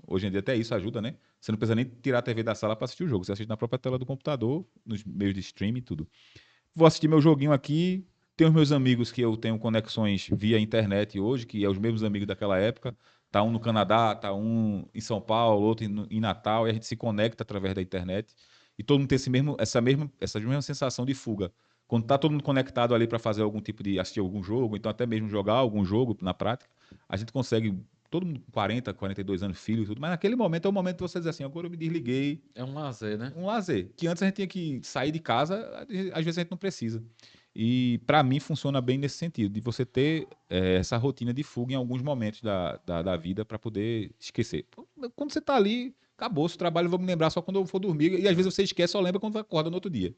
Hoje em dia até isso ajuda, né? Você não precisa nem tirar a TV da sala para assistir o jogo, você assiste na própria tela do computador, nos meios de streaming e tudo. Vou assistir meu joguinho aqui. Tenho os meus amigos que eu tenho conexões via internet hoje, que é os mesmos amigos daquela época. Tá um no Canadá, tá um em São Paulo, outro em Natal, e a gente se conecta através da internet. E todo mundo tem essa mesma sensação de fuga. Quando tá todo mundo conectado ali para fazer algum tipo de assistir algum jogo, então até mesmo jogar algum jogo na prática, a gente consegue, todo mundo com 40, 42 anos, filhos e tudo, mas naquele momento é o momento de você dizer assim, agora eu me desliguei, É um lazer, né? um lazer. Que antes a gente tinha que sair de casa, às vezes a gente não precisa. E para mim funciona bem nesse sentido, de você ter essa rotina de fuga em alguns momentos da vida para poder esquecer. Quando você está ali, acabou o trabalho, eu vou me lembrar só quando eu for dormir. E às vezes você esquece, só lembra quando você acorda no outro dia.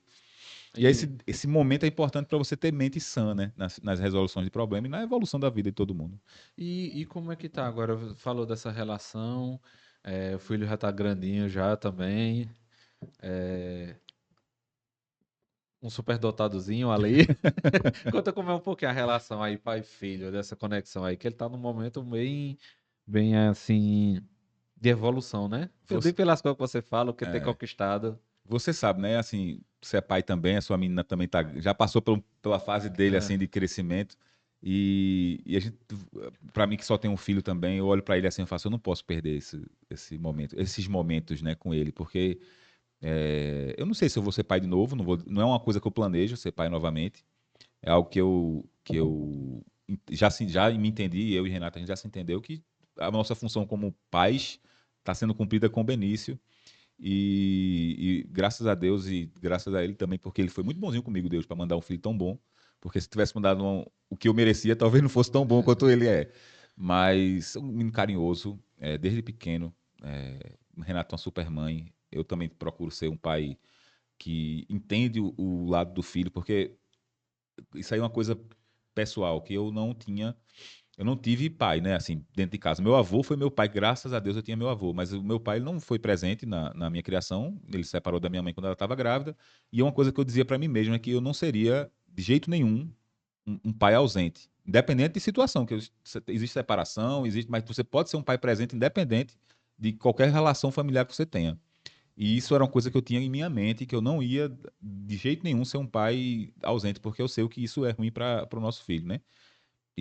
E aí esse momento é importante para você ter mente sã, né? Nas resoluções de problema e na evolução da vida de todo mundo. E como é que tá agora? Falou dessa relação, o filho já tá grandinho já também, é, um superdotadozinho ali. Conta como é um pouquinho a relação aí pai e filho, dessa conexão aí, que ele tá num momento bem assim, de evolução, né? Eu Você, digo pelas coisas que você fala, o que tem é, conquistado. você sabe, né? Assim, você é pai também, a sua menina também já passou pela fase dele, É, assim, de crescimento. E a gente, para mim que só tem um filho também, eu olho para ele assim, eu não posso perder esse momento, esses momentos, né, com ele, porque eu não sei se eu vou ser pai de novo, não é uma coisa que eu planejo ser pai novamente. É algo que eu já me entendi, eu e Renata, a gente já se entendeu que a nossa função como pais está sendo cumprida com o Benício. E graças a Deus e graças a ele também, porque ele foi muito bonzinho comigo, Deus, para mandar um filho tão bom. Porque se tivesse mandado o que eu merecia, talvez não fosse tão bom quanto ele é. Mas um menino carinhoso, desde pequeno. Renato é uma super mãe. Eu também procuro ser um pai que entende o lado do filho, porque isso aí é uma coisa pessoal, que eu não tinha. Eu não tive pai, né, assim, dentro de casa. Meu avô foi meu pai, graças a Deus eu tinha meu avô, mas o meu pai ele não foi presente na minha criação, ele se separou da minha mãe quando ela estava grávida, e uma coisa que eu dizia para mim mesmo é que eu não seria, de jeito nenhum, um pai ausente, independente de situação, que existe separação, existe, mas você pode ser um pai presente independente de qualquer relação familiar que você tenha. E isso era uma coisa que eu tinha em minha mente, que eu não ia de jeito nenhum ser um pai ausente, porque eu sei o que isso é ruim para o nosso filho, né?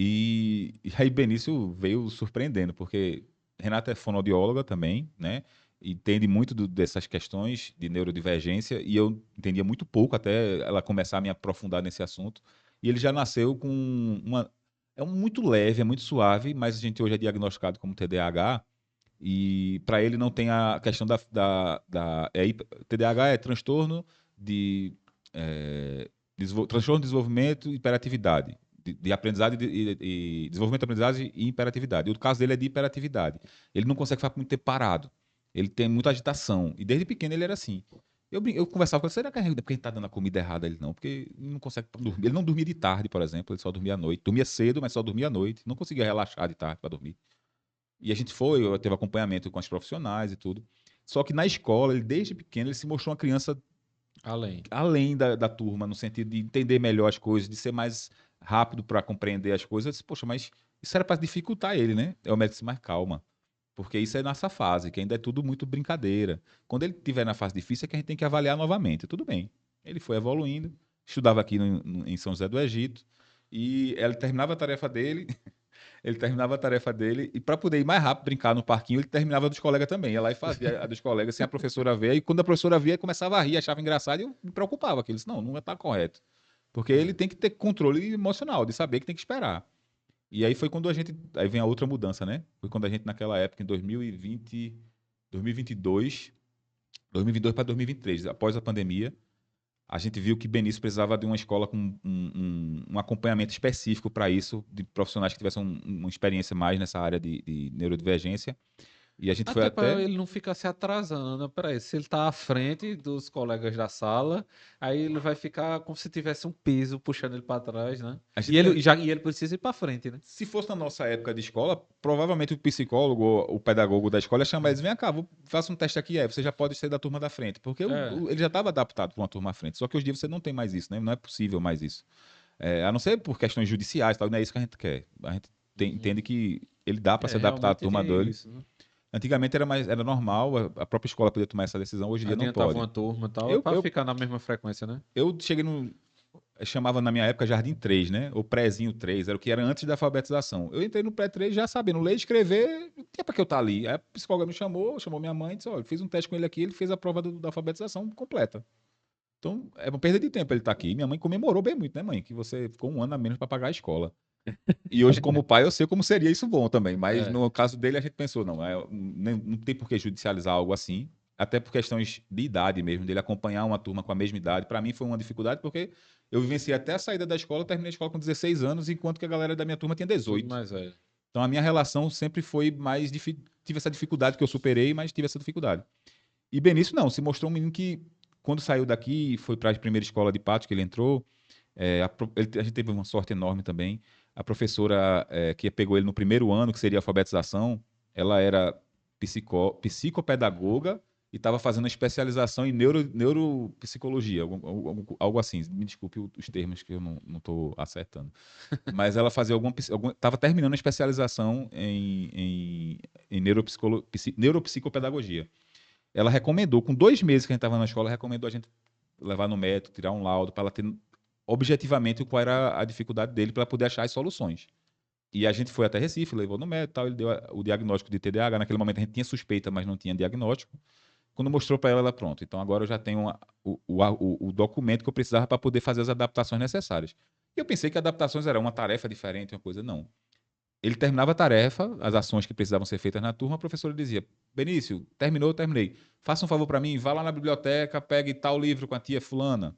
E aí Benício veio surpreendendo, porque Renata é fonoaudióloga também, né? E entende muito dessas questões de neurodivergência, e eu entendia muito pouco até ela começar a me aprofundar nesse assunto. E ele já nasceu com uma. É muito leve, é muito suave, mas a gente hoje é diagnosticado como TDAH, e para ele não tem a questão TDAH é transtorno de, transtorno de desenvolvimento e hiperatividade de aprendizado e desenvolvimento de aprendizagem e hiperatividade. E o caso dele é de hiperatividade. Ele não consegue ficar muito tempo parado. Ele tem muita agitação. E desde pequeno ele era assim. Eu conversava com ele, será que é porque a gente tá dando a comida errada a ele? Não, porque ele não consegue dormir. Ele não dormia de tarde, por exemplo, ele só dormia à noite. Dormia cedo, mas só dormia à noite. Não conseguia relaxar de tarde para dormir. E a gente teve acompanhamento com os profissionais e tudo. Só que na escola, ele desde pequeno, ele se mostrou uma criança além da turma, no sentido de entender melhor as coisas, de ser mais rápido para compreender as coisas. Eu disse, poxa, mas isso era para dificultar ele, né? É o médico disse, mais calma, porque isso é nossa fase, que ainda é tudo muito brincadeira. Quando ele estiver na fase difícil, é que a gente tem que avaliar novamente. Tudo bem. Ele foi evoluindo, estudava aqui em São José do Egito, e ele terminava a tarefa dele. Ele terminava a tarefa dele e para poder ir mais rápido brincar no parquinho, ele terminava dos colegas também. Ia lá e fazia a dos colegas sem a professora ver. E quando a professora via, ele começava a rir, achava engraçado e eu me preocupava. Que ele disse, não está correto. Porque ele tem que ter controle emocional, de saber que tem que esperar. E aí foi quando a gente... Aí vem a outra mudança, né? Foi quando a gente, naquela época, em 2022 para 2023, após a pandemia, a gente viu que Benício precisava de uma escola com um acompanhamento específico para isso, de profissionais que tivessem uma experiência mais nessa área de neurodivergência. E a gente foi Até para até... ele não ficar se atrasando. Peraí, se ele tá à frente dos colegas da sala, aí ele vai ficar como se tivesse um peso puxando ele para trás, né? A E gente ele, e ele precisa ir para frente, né? Se fosse na nossa época de escola, provavelmente o psicólogo, o pedagogo da escola ia chamar eles, vem cá, faça um teste aqui, aí você já pode ser da turma da frente, porque É, ele já estava adaptado para uma turma à frente, só que hoje em dia você não tem mais isso, né? Não é possível mais isso. A não ser por questões judiciais, tal, não é isso que a gente quer. A gente entende que ele dá para se adaptar à realmente turma é dele. isso, né? Antigamente era normal, a própria escola poder tomar essa decisão, hoje em dia não Adiantava pode. uma turma e tal, Eu, para eu, ficar na mesma frequência, né? eu cheguei no, chamava na minha época Jardim 3, né? Ou Prézinho 3, era o que era antes da alfabetização. Eu entrei no Pré 3 já sabendo ler e escrever, não tinha pra que eu estar ali. Aí a psicóloga me chamou minha mãe e disse: olha, fiz um teste com ele aqui, ele fez a prova da alfabetização completa. Então, é uma perda de tempo ele estar aqui. Minha mãe comemorou bem muito, né, mãe? Que você ficou um ano a menos para pagar a escola. E hoje, como pai, eu sei como seria isso bom também. Mas É. no caso dele, a gente pensou, não, não tem por que judicializar algo assim. Até por questões de idade mesmo, dele acompanhar uma turma com a mesma idade. Para mim foi uma dificuldade, porque eu vivenciei até a saída da escola, terminei a escola com 16 anos, enquanto que a galera da minha turma tinha Tudo 18. mais velho. Então a minha relação sempre foi mais tive essa dificuldade que eu superei, mas tive essa dificuldade. E Benício não, se mostrou um menino que, quando saiu daqui, foi para a primeira escola de pátio que ele entrou, a gente teve uma sorte enorme também. A professora que pegou ele no primeiro ano, que seria a alfabetização, ela era psicopedagoga e estava fazendo uma especialização em neuropsicologia, algo assim. Me desculpe os termos que eu não estou acertando. Mas ela fazia estava terminando a especialização em neuropsicopedagogia. Ela recomendou, com 2 meses que a gente estava na escola, recomendou a gente levar no médico, tirar um laudo, para ela ter objetivamente qual era a dificuldade dele, para poder achar as soluções. E a gente foi até Recife, levou no médico, tal, ele deu o diagnóstico de TDAH. Naquele momento a gente tinha suspeita, mas não tinha diagnóstico. Quando mostrou para ela, pronto. Então agora eu já tenho o documento que eu precisava para poder fazer as adaptações necessárias. E eu pensei que adaptações era uma tarefa diferente, uma coisa. Não. Ele terminava a tarefa, as ações que precisavam ser feitas na turma, a professora dizia: Benício, terminou, terminei. Faça um favor para mim, vá lá na biblioteca, pegue tal livro com a tia fulana.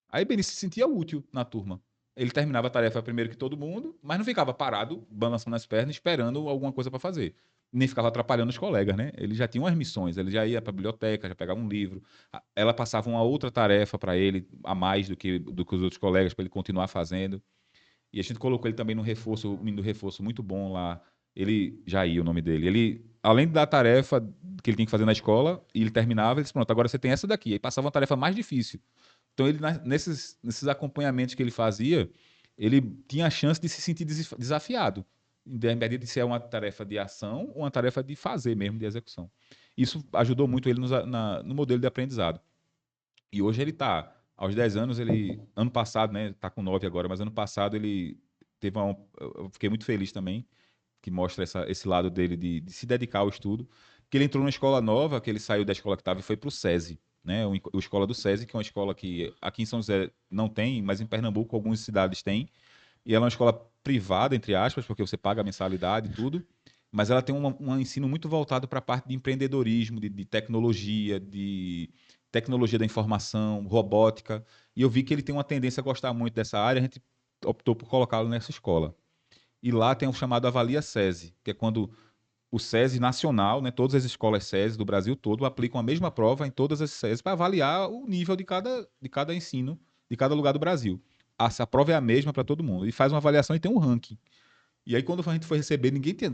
Aí Benício se sentia útil na turma. Ele terminava a tarefa primeiro que todo mundo, mas não ficava parado, balançando as pernas, esperando alguma coisa para fazer. Nem ficava atrapalhando os colegas, né? Ele já tinha umas missões, ele já ia para a biblioteca, já pegava um livro. Ela passava uma outra tarefa para ele, a mais do que os outros colegas, para ele continuar fazendo. E a gente colocou ele também no reforço, um menino do reforço muito bom lá. Ele, Jair, o nome dele. Ele, além da tarefa que ele tinha que fazer na escola, e ele terminava, ele disse, pronto, agora você tem essa daqui. Aí passava uma tarefa mais difícil. Então, ele, nesses acompanhamentos que ele fazia, ele tinha a chance de se sentir desafiado, independente de se é uma tarefa de ação ou uma tarefa de fazer mesmo, de execução. Isso ajudou muito ele no modelo de aprendizado. E hoje ele está, aos 10 anos, ano passado, né, está com 9 agora, mas ano passado ele teve eu fiquei muito feliz também, que mostra esse lado dele de se dedicar ao estudo, que ele entrou numa escola nova, que ele saiu da escola que estava e foi para o SESI, né, a escola do SESI, que é uma escola que aqui em São José não tem, mas em Pernambuco algumas cidades têm, e ela é uma escola privada, entre aspas, porque você paga a mensalidade e tudo, mas ela tem um ensino muito voltado para a parte de empreendedorismo, de tecnologia, de tecnologia da informação, robótica, e eu vi que ele tem uma tendência a gostar muito dessa área, a gente optou por colocá-lo nessa escola. E lá tem o chamado Avalia SESI, que é quando o SESI nacional, né, todas as escolas SESI do Brasil todo aplicam a mesma prova em todas as SESI para avaliar o nível de cada ensino, de cada lugar do Brasil. A prova é a mesma para todo mundo. E faz uma avaliação e tem um ranking. E aí, quando a gente foi receber,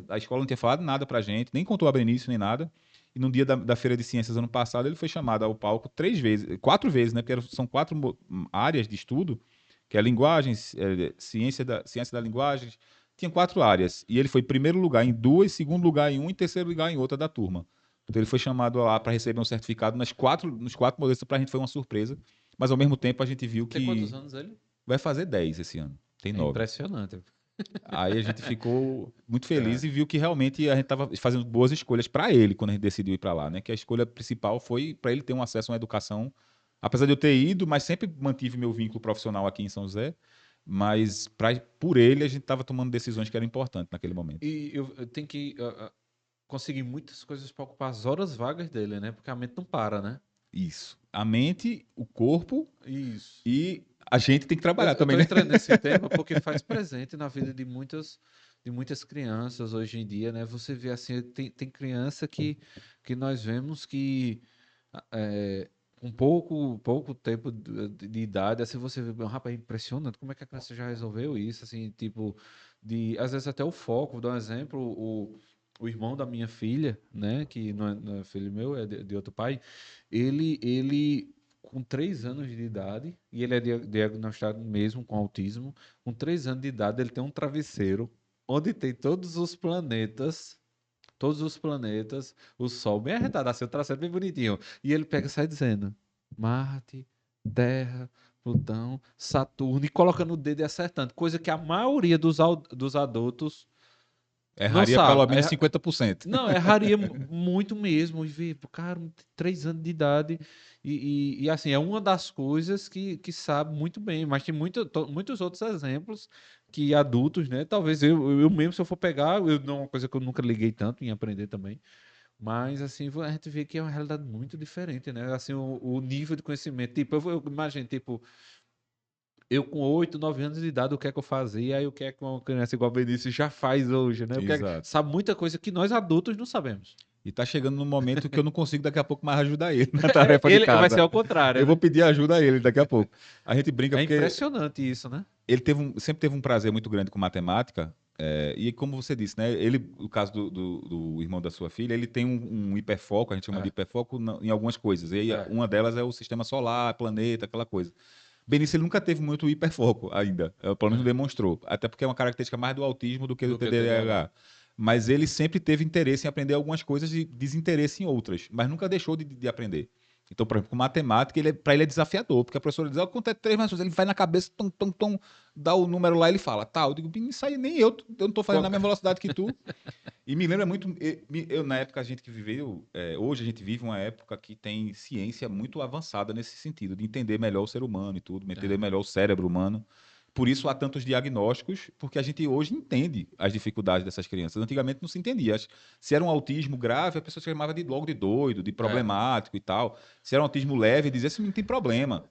a escola não tinha falado nada pra gente, nem contou a Benício, nem nada. E no dia da Feira de Ciências ano passado, ele foi chamado ao palco 4 vezes, né? Porque são 4 áreas de estudo, que é linguagens, ciência da linguagem. Tinha 4 áreas. E ele foi primeiro lugar em 2, segundo lugar em 1 e terceiro lugar em outra da turma. Então ele foi chamado lá para receber um certificado nos 4 modelos. Pra gente foi uma surpresa. Mas ao mesmo tempo a gente viu que... Tem quantos anos ele? Vai fazer 10 esse ano. Tem 9. Impressionante. Aí a gente ficou muito feliz e viu que realmente a gente estava fazendo boas escolhas para ele quando a gente decidiu ir para lá, né? Que a escolha principal foi para ele ter um acesso a uma educação. Apesar de eu ter ido, mas sempre mantive meu vínculo profissional aqui em São José. Mas por ele a gente estava tomando decisões que eram importantes naquele momento. E eu tenho que conseguir muitas coisas para ocupar as horas vagas dele, né? Porque a mente não para, né? Isso. A mente, o corpo Isso. e a gente tem que trabalhar também, Eu né? tô entrando nesse tema porque faz presente na vida de muitas crianças hoje em dia, né? Você vê assim, tem criança que nós vemos que com pouco tempo de idade, assim, você vê, rapaz, é impressionante como é que a criança já resolveu isso, assim, tipo, às vezes até o foco, vou dar um exemplo, o irmão da minha filha, né, que não é filho meu, é de outro pai, ele com 3 anos de idade, e ele é diagnosticado mesmo com autismo, com 3 anos de idade ele tem um travesseiro onde tem todos os planetas, o Sol bem arretado, assim, o traçado bem bonitinho. E ele pega e sai dizendo: Marte, Terra, Plutão, Saturno, e coloca no dedo e acertando, coisa que a maioria dos adultos não Erraria sabe. pelo menos 50%. Não, erraria muito mesmo. E ver, cara, 3 anos de idade. E assim, é uma das coisas que sabe muito bem. Mas tem muitos outros exemplos que adultos, né? Talvez eu mesmo, se eu for pegar, não é uma coisa que eu nunca liguei tanto em aprender também. Mas assim, a gente vê que é uma realidade muito diferente, né? Assim, o nível de conhecimento. Tipo, eu imagino, tipo, eu com 8, 9 anos de idade, o que é que eu fazia? Aí o que é que uma criança igual a Benício já faz hoje, né? Exato. Sabe muita coisa que nós adultos não sabemos. E tá chegando num momento que eu não consigo daqui a pouco mais ajudar ele na tarefa de casa. Vai ser ao contrário. Eu vou pedir ajuda a ele daqui a pouco. A gente brinca porque impressionante isso, né? ele sempre teve um prazer muito grande com matemática. E como você disse, né? O caso do irmão da sua filha, ele tem um hiperfoco, a gente chama de hiperfoco em algumas coisas. E uma delas é o sistema solar, planeta, aquela coisa. Benício, ele nunca teve muito hiperfoco ainda, pelo menos não demonstrou. Até porque é uma característica mais do autismo do que do TDAH. Mas ele sempre teve interesse em aprender algumas coisas e desinteresse em outras, mas nunca deixou de aprender. Então, por exemplo, com matemática, para ele é desafiador, porque a professora diz, quanto é 3 mais 2? Ele vai na cabeça, dá o número lá e ele fala, tá, eu digo, isso aí nem eu não tô fazendo na mesma velocidade que tu. E me lembra muito, na época a gente que viveu, hoje a gente vive uma época que tem ciência muito avançada nesse sentido, de entender melhor o ser humano e tudo, entender melhor o cérebro humano. Por isso há tantos diagnósticos, porque a gente hoje entende as dificuldades dessas crianças. Antigamente não se entendia. Se era um autismo grave, a pessoa se chamava logo de doido, de problemático e tal. Se era um autismo leve, dizia assim, não tem problema.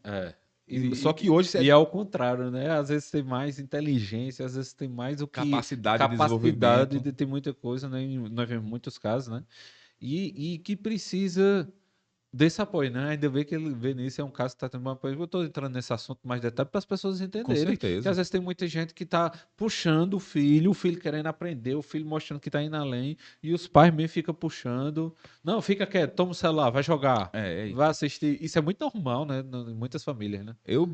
Só que hoje E é ao contrário, né? Às vezes tem mais inteligência, às vezes tem mais o que capacidade de capacidade desenvolvimento. de ter muita coisa, né? Nós vemos muitos casos, né? E que precisa desse apoio, né? Ainda bem que ele vê nisso, é um caso que está tendo um apoio. Eu estou entrando nesse assunto mais detalhe para as pessoas Com entenderem. Que certeza. às vezes tem muita gente que está puxando o filho querendo aprender, o filho mostrando que está indo além, e os pais mesmo ficam puxando. Não, fica quieto, toma o celular, vai jogar, vai assistir. Isso é muito normal, né? Em muitas famílias, né? Eu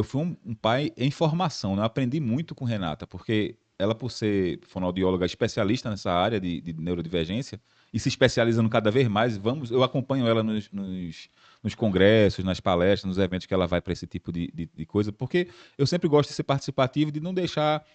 fui um pai em formação, né? Eu aprendi muito com Renata, porque ela, por ser fonoaudióloga especialista nessa área de neurodivergência, e se especializando cada vez mais, eu acompanho ela nos congressos, nas palestras, nos eventos que ela vai para esse tipo de coisa, porque eu sempre gosto de ser participativo, de não deixar,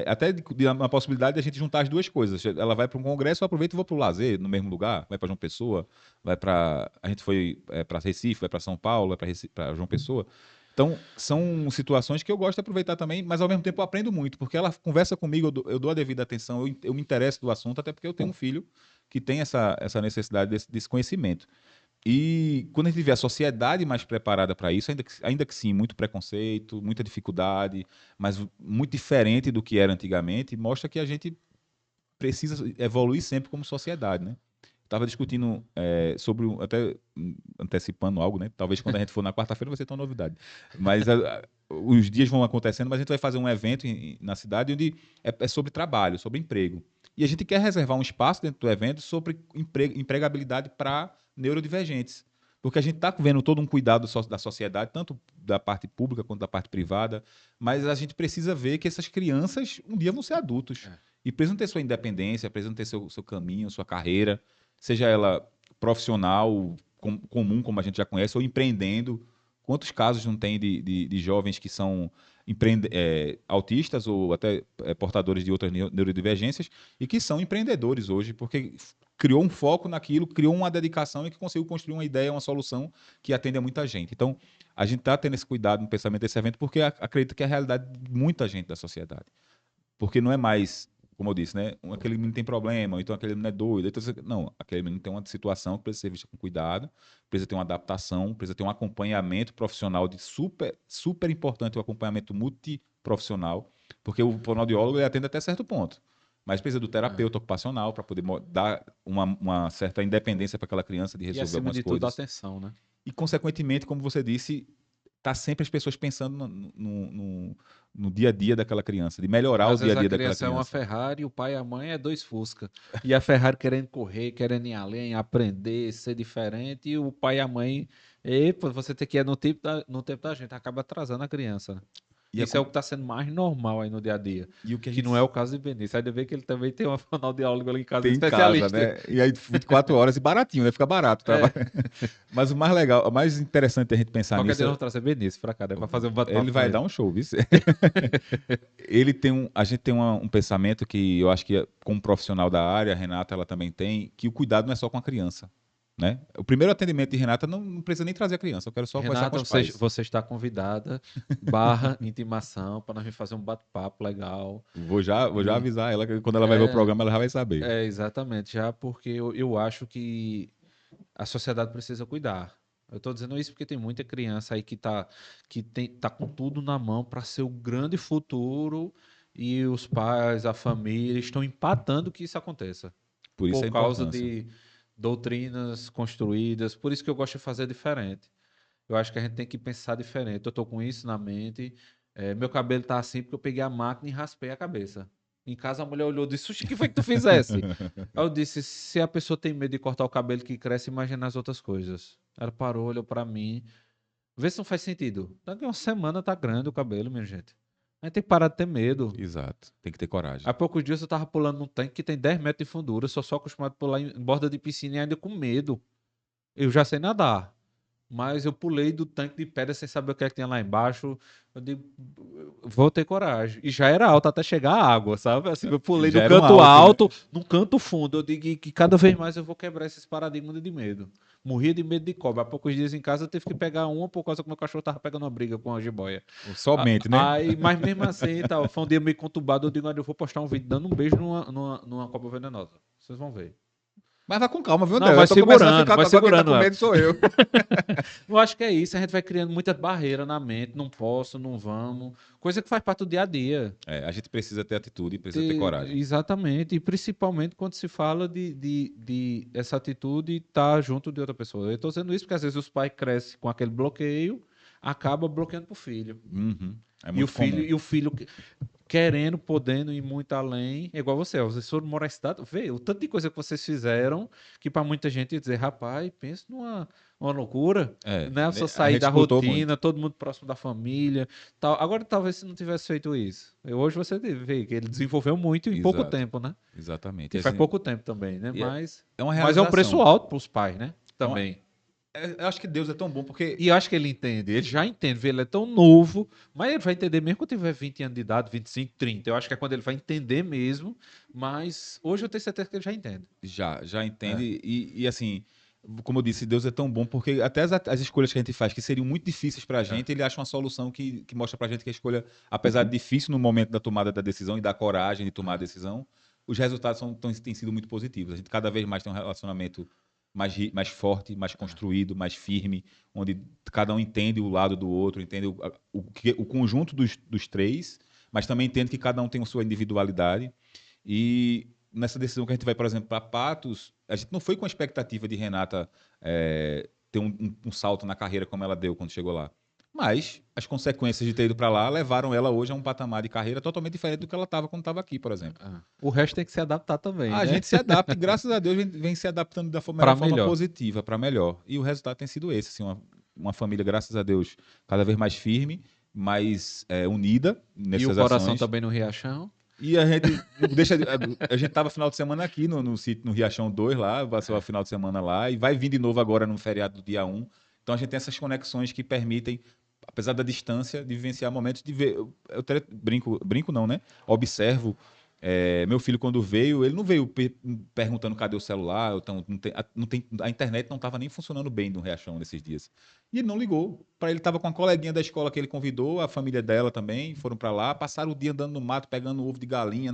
até uma possibilidade de a gente juntar as duas coisas. Ela vai para um congresso, eu aproveito e vou para o lazer, no mesmo lugar, vai para João Pessoa, a gente foi para Recife, vai para São Paulo, vai para João Pessoa. Então, são situações que eu gosto de aproveitar também, mas ao mesmo tempo eu aprendo muito, porque ela conversa comigo, eu dou a devida atenção, eu me interesso do assunto, até porque eu tenho um filho que tem essa necessidade desse conhecimento. E quando a gente vê a sociedade mais preparada para isso, ainda que sim, muito preconceito, muita dificuldade, mas muito diferente do que era antigamente, mostra que a gente precisa evoluir sempre como sociedade, né? Estava discutindo sobre, até antecipando algo, né? Talvez quando a gente for na quarta-feira vai ser tão novidade. Mas os dias vão acontecendo, mas a gente vai fazer um evento na cidade onde é sobre trabalho, sobre emprego. E a gente quer reservar um espaço dentro do evento sobre empregabilidade para neurodivergentes. Porque a gente está vendo todo um cuidado da sociedade, tanto da parte pública quanto da parte privada, mas a gente precisa ver que essas crianças um dia vão ser adultos. E precisam ter sua independência, precisam ter seu caminho, sua carreira, seja ela profissional, comum, como a gente já conhece, ou empreendendo. Quantos casos não tem de jovens que são autistas ou até portadores de outras neurodivergências e que são empreendedores hoje, porque criou um foco naquilo, criou uma dedicação e que conseguiu construir uma ideia, uma solução que atende a muita gente. Então, a gente está tendo esse cuidado no pensamento desse evento porque acredito que é a realidade de muita gente da sociedade. Porque não é mais, como eu disse, né? Aquele menino tem problema, ou então aquele menino é doido. Então, não, aquele menino tem uma situação que precisa ser vista com cuidado, precisa ter uma adaptação, precisa ter um acompanhamento profissional super, super importante, o acompanhamento multiprofissional, porque o fonoaudiólogo ele atende até certo ponto. Mas precisa do terapeuta ocupacional para poder dar uma certa independência para aquela criança de resolver algumas coisas. E, acima de tudo, atenção, né? E, consequentemente, como você disse, tá sempre as pessoas pensando no dia a dia daquela criança, de melhorar o dia a dia daquela criança. A criança é uma Ferrari, o pai e a mãe é 2 Fusca. E a Ferrari querendo correr, querendo ir além, aprender, ser diferente, e o pai e a mãe, você tem que ir no tempo da gente, acaba atrasando a criança, né? Isso é o que está sendo mais normal aí no dia a dia. E o que não é o caso de Benício. Ainda bem que ele também tem uma fonoaudióloga ali em casa, especialista. Casa, né? E aí 24 horas e baratinho, né? Fica barato. Mas o mais legal, o mais interessante é a gente pensar nisso... Qualquer dia eu vou trazer Benício pra cá, né? Pra fazer um bate-papo. Ele vai dar um show, viu? A gente tem um pensamento que eu acho que como profissional da área, a Renata ela também tem, que o cuidado não é só com a criança. Né? O primeiro atendimento de Renata não precisa nem trazer a criança, eu quero só conversar com os pais. Você está convidada, /intimação, para nós fazer um bate-papo legal. Vou já avisar ela que quando ela vai ver o programa, ela já vai saber. Exatamente, já porque eu acho que a sociedade precisa cuidar. Eu estou dizendo isso porque tem muita criança aí que tá com tudo na mão para ser o grande futuro e os pais, a família estão empatando que isso aconteça. Por isso por causa de doutrinas construídas, por isso que eu gosto de fazer diferente. Eu acho que a gente tem que pensar diferente. Eu estou com isso na mente. Meu cabelo tá assim porque eu peguei a máquina e raspei a cabeça. Em casa a mulher olhou e disse, o que foi que tu fizesse? Aí eu disse, se a pessoa tem medo de cortar o cabelo que cresce, imagina as outras coisas. Ela parou, olhou para mim. Vê se não faz sentido. Daqui uma semana tá grande o cabelo, minha gente. A gente tem que parar de ter medo. Exato, tem que ter coragem. Há poucos dias eu tava pulando num tanque que tem 10 metros de fundura, sou só acostumado a pular em borda de piscina e ainda com medo. Eu já sei nadar, mas eu pulei do tanque de pedra sem saber o que é que tinha lá embaixo. Eu digo, vou ter coragem. E já era alto até chegar a água, sabe? Assim, eu pulei no canto alto, num canto fundo. Eu digo que cada vez mais eu vou quebrar esses paradigmas de medo. Morria de medo de cobra. Há poucos dias em casa eu tive que pegar uma por causa que meu cachorro tava pegando uma briga com a jiboia. Somente, né? Mas mesmo assim, foi um dia meio conturbado. Eu digo, eu vou postar um vídeo dando um beijo numa cobra venenosa. Vocês vão ver. Mas vai com calma, viu, Não, André? vai Eu tô começando a segurando, ficar vai agora quem tá segurando com ela. medo sou eu. Eu acho que é isso, a gente vai criando muitas barreiras na mente, não posso, não vamos, coisa que faz parte do dia a dia. É, a gente precisa ter atitude, precisa ter coragem. Exatamente, e principalmente quando se fala de essa atitude estar junto de outra pessoa. Eu estou dizendo isso porque às vezes os pais crescem com aquele bloqueio, acaba bloqueando para o filho. Uhum. É E o muito filho, comum. e o filho querendo, podendo ir muito além, é igual você, ó, vocês foram morar em cidade, vê o tanto de coisa que vocês fizeram, que para muita gente ia dizer, rapaz, pensa numa uma loucura, É, né? Só a sair da gente lutou rotina, muito. todo mundo próximo da família, tal. Agora, talvez se não tivesse feito isso, hoje você vê que ele desenvolveu muito em pouco Exato, tempo, né? exatamente. E E, faz assim, pouco tempo também, né? e é, Mas, é uma mas é um preço realização. alto para os pais, né? É uma- Também. eu acho que Deus é tão bom, porque E eu acho que ele entende, ele já entende, vê, ele é tão novo, mas ele vai entender mesmo quando tiver 20 anos de idade, 25, 30. Eu acho que é quando ele vai entender mesmo, mas hoje eu tenho certeza que ele já entende. já É. entende. E assim, como eu disse, Deus é tão bom, porque até as escolhas que a gente faz, que seriam muito difíceis pra gente, ele acha uma solução que mostra pra gente que a escolha, apesar de difícil no momento da tomada da decisão e da coragem de tomar a decisão, os resultados têm sido muito positivos. A gente cada vez mais tem um relacionamento mais forte, mais construído, mais firme, onde cada um entende o lado do outro, entende o conjunto dos três, mas também entende que cada um tem a sua individualidade. E nessa decisão que a gente vai, por exemplo, para Patos, a gente não foi com a expectativa de Renata ter um salto na carreira como ela deu quando chegou lá. Mas as consequências de ter ido para lá levaram ela hoje a um patamar de carreira totalmente diferente do que ela estava quando estava aqui, por exemplo. O resto tem que se adaptar também, A né? gente se adapta e, graças a Deus, vem se adaptando da Para melhor forma melhor. positiva, para melhor. E o resultado tem sido esse, assim, uma família, graças a Deus, cada vez mais firme, mais unida E o nessas coração ações. também no Riachão. E a gente a gente tava final de semana aqui no sítio, no Riachão 2 lá, passou o final de semana lá e vai vir de novo agora no feriado do dia 1. Então a gente tem essas conexões que permitem, apesar da distância, de vivenciar momentos de ver. Eu até brinco não, né? Observo. Meu filho, quando veio, ele não veio perguntando cadê o celular, então, a internet não estava nem funcionando bem no Riachão nesses dias. E ele não ligou. Para ele estava com a coleguinha da escola que ele convidou, a família dela também, foram para lá, passaram o dia andando no mato, pegando ovo de galinha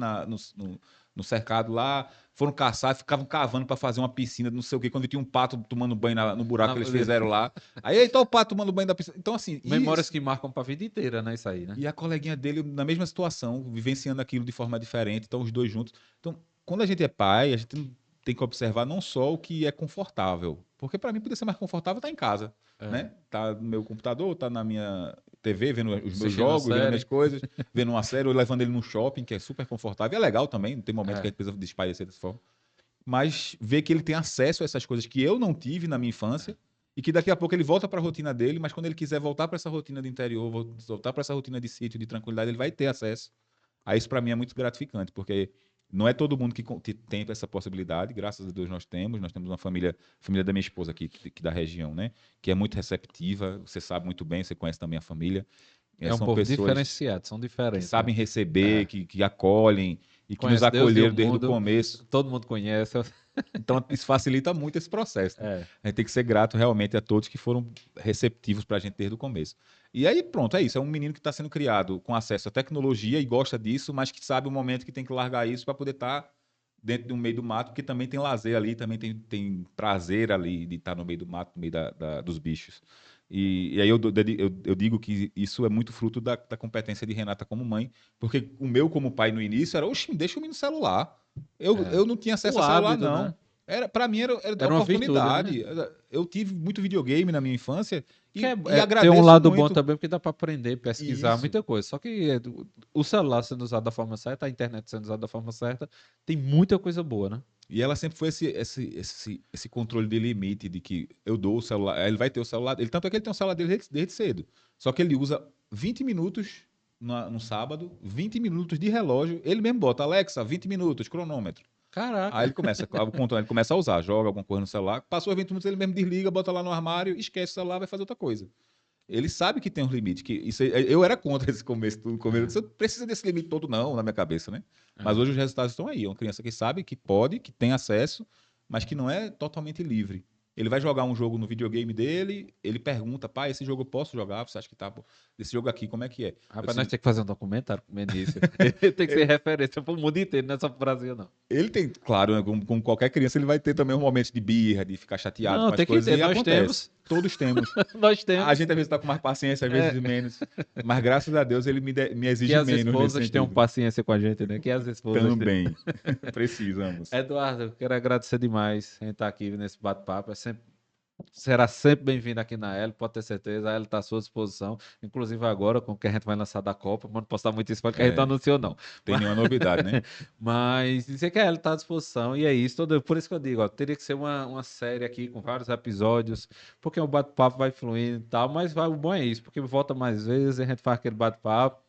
no cercado lá, foram caçar, ficavam cavando para fazer uma piscina, não sei o quê, quando tinha um pato tomando banho no buraco que eles fizeram lá. Aí, eita, o pato tomando banho da piscina. Então, assim. Memórias que marcam para a vida inteira, né? Isso aí, né? E a coleguinha dele na mesma situação, vivenciando aquilo de forma diferente, então os dois juntos. Então, quando a gente é pai, a gente tem que observar não só o que é confortável, porque para mim poder ser mais confortável estar em casa, né? Tá no meu computador, tá na minha TV, vendo os meus Assistindo jogos, uma vendo série. minhas coisas, vendo uma série, ou levando ele num shopping, que é super confortável. E é legal também, não tem momento que a gente precisa desaparecer dessa forma. Mas ver que ele tem acesso a essas coisas que eu não tive na minha infância, e que daqui a pouco ele volta para a rotina dele, mas quando ele quiser voltar para essa rotina de interior, voltar para essa rotina de sítio, de tranquilidade, ele vai ter acesso. Aí isso para mim é muito gratificante, porque não é todo mundo que tem essa possibilidade, graças a Deus nós temos uma família da minha esposa aqui, que da região, né, que é muito receptiva, você sabe muito bem, você conhece também a família. É um São povo pessoas diferenciado, são que diferentes. sabem receber, que acolhem e que nos Conhece Deus e acolheram o desde o mundo. começo. Todo mundo conhece. Então, isso facilita muito esse processo. Né? É. A gente tem que ser grato realmente a todos que foram receptivos para a gente desde o começo. E aí, pronto, é isso. É um menino que está sendo criado com acesso à tecnologia e gosta disso, mas que sabe o momento que tem que largar isso para poder estar dentro do meio do mato, porque também tem lazer ali, também tem prazer ali de estar no meio do mato, no meio dos bichos. E aí eu digo que isso é muito fruto da competência de Renata como mãe, porque o meu como pai no início era, oxe, deixa o menino no celular. Eu não tinha acesso O a celular, hábito, não. né? Para mim era Uma virtude, oportunidade. né? Eu tive muito videogame na minha infância e Tem agradeço um lado bom muito. também, porque dá para aprender, pesquisar Isso. muita coisa. Só que o celular sendo usado da forma certa, a internet sendo usada da forma certa, tem muita coisa boa, né? E ela sempre foi esse controle de limite, de que eu dou o celular, ele vai ter o celular, tanto é que ele tem o celular dele desde cedo. Só que ele usa 20 minutos no sábado, 20 minutos de relógio, ele mesmo bota, Alexa, 20 minutos, cronômetro. Caraca. Aí ele começa a usar, joga alguma coisa no celular, passou 20 minutos, ele mesmo desliga, bota lá no armário, esquece o celular, vai fazer outra coisa. Ele sabe que tem um limite, eu era contra esse começo, você não precisa desse limite todo não, na minha cabeça, né? Mas hoje os resultados estão aí, é uma criança que sabe que pode, que tem acesso, mas que não é totalmente livre. Ele vai jogar um jogo no videogame dele, ele pergunta, pai, esse jogo eu posso jogar? Você acha que tá bom? Esse jogo aqui, como é que é? Eu Rapaz, disse, nós temos que fazer um documentário com o Benício. Ele tem que ser referência pro mundo inteiro, não é só pro Brasil, não. ele tem, claro, né, como qualquer criança, ele vai ter também um momento de birra, de ficar chateado Não, com as tem que coisas, ter, e nós acontece. temos. Todos temos. Nós A temos. gente às vezes tá com mais paciência, às vezes menos. Mas graças a Deus ele me exige Que as menos nesse esposas tenham sentido. paciência com a gente, né? Que as esposas Também. Precisamos. Eduardo, eu quero agradecer demais a gente estar aqui nesse bate-papo. Será sempre bem-vindo aqui na Elo, pode ter certeza. A Elo está à sua disposição, inclusive agora, com o que a gente vai lançar da Copa. Mas não posso dar muito isso porque a gente não anunciou, não. Tem nenhuma novidade, né? Mas dizer que a Elo está à disposição e é isso. Por isso que eu digo, ó, teria que ser uma série aqui com vários episódios, porque o bate-papo vai fluindo e tal. Mas o bom é isso, porque volta mais vezes, a gente faz aquele bate-papo.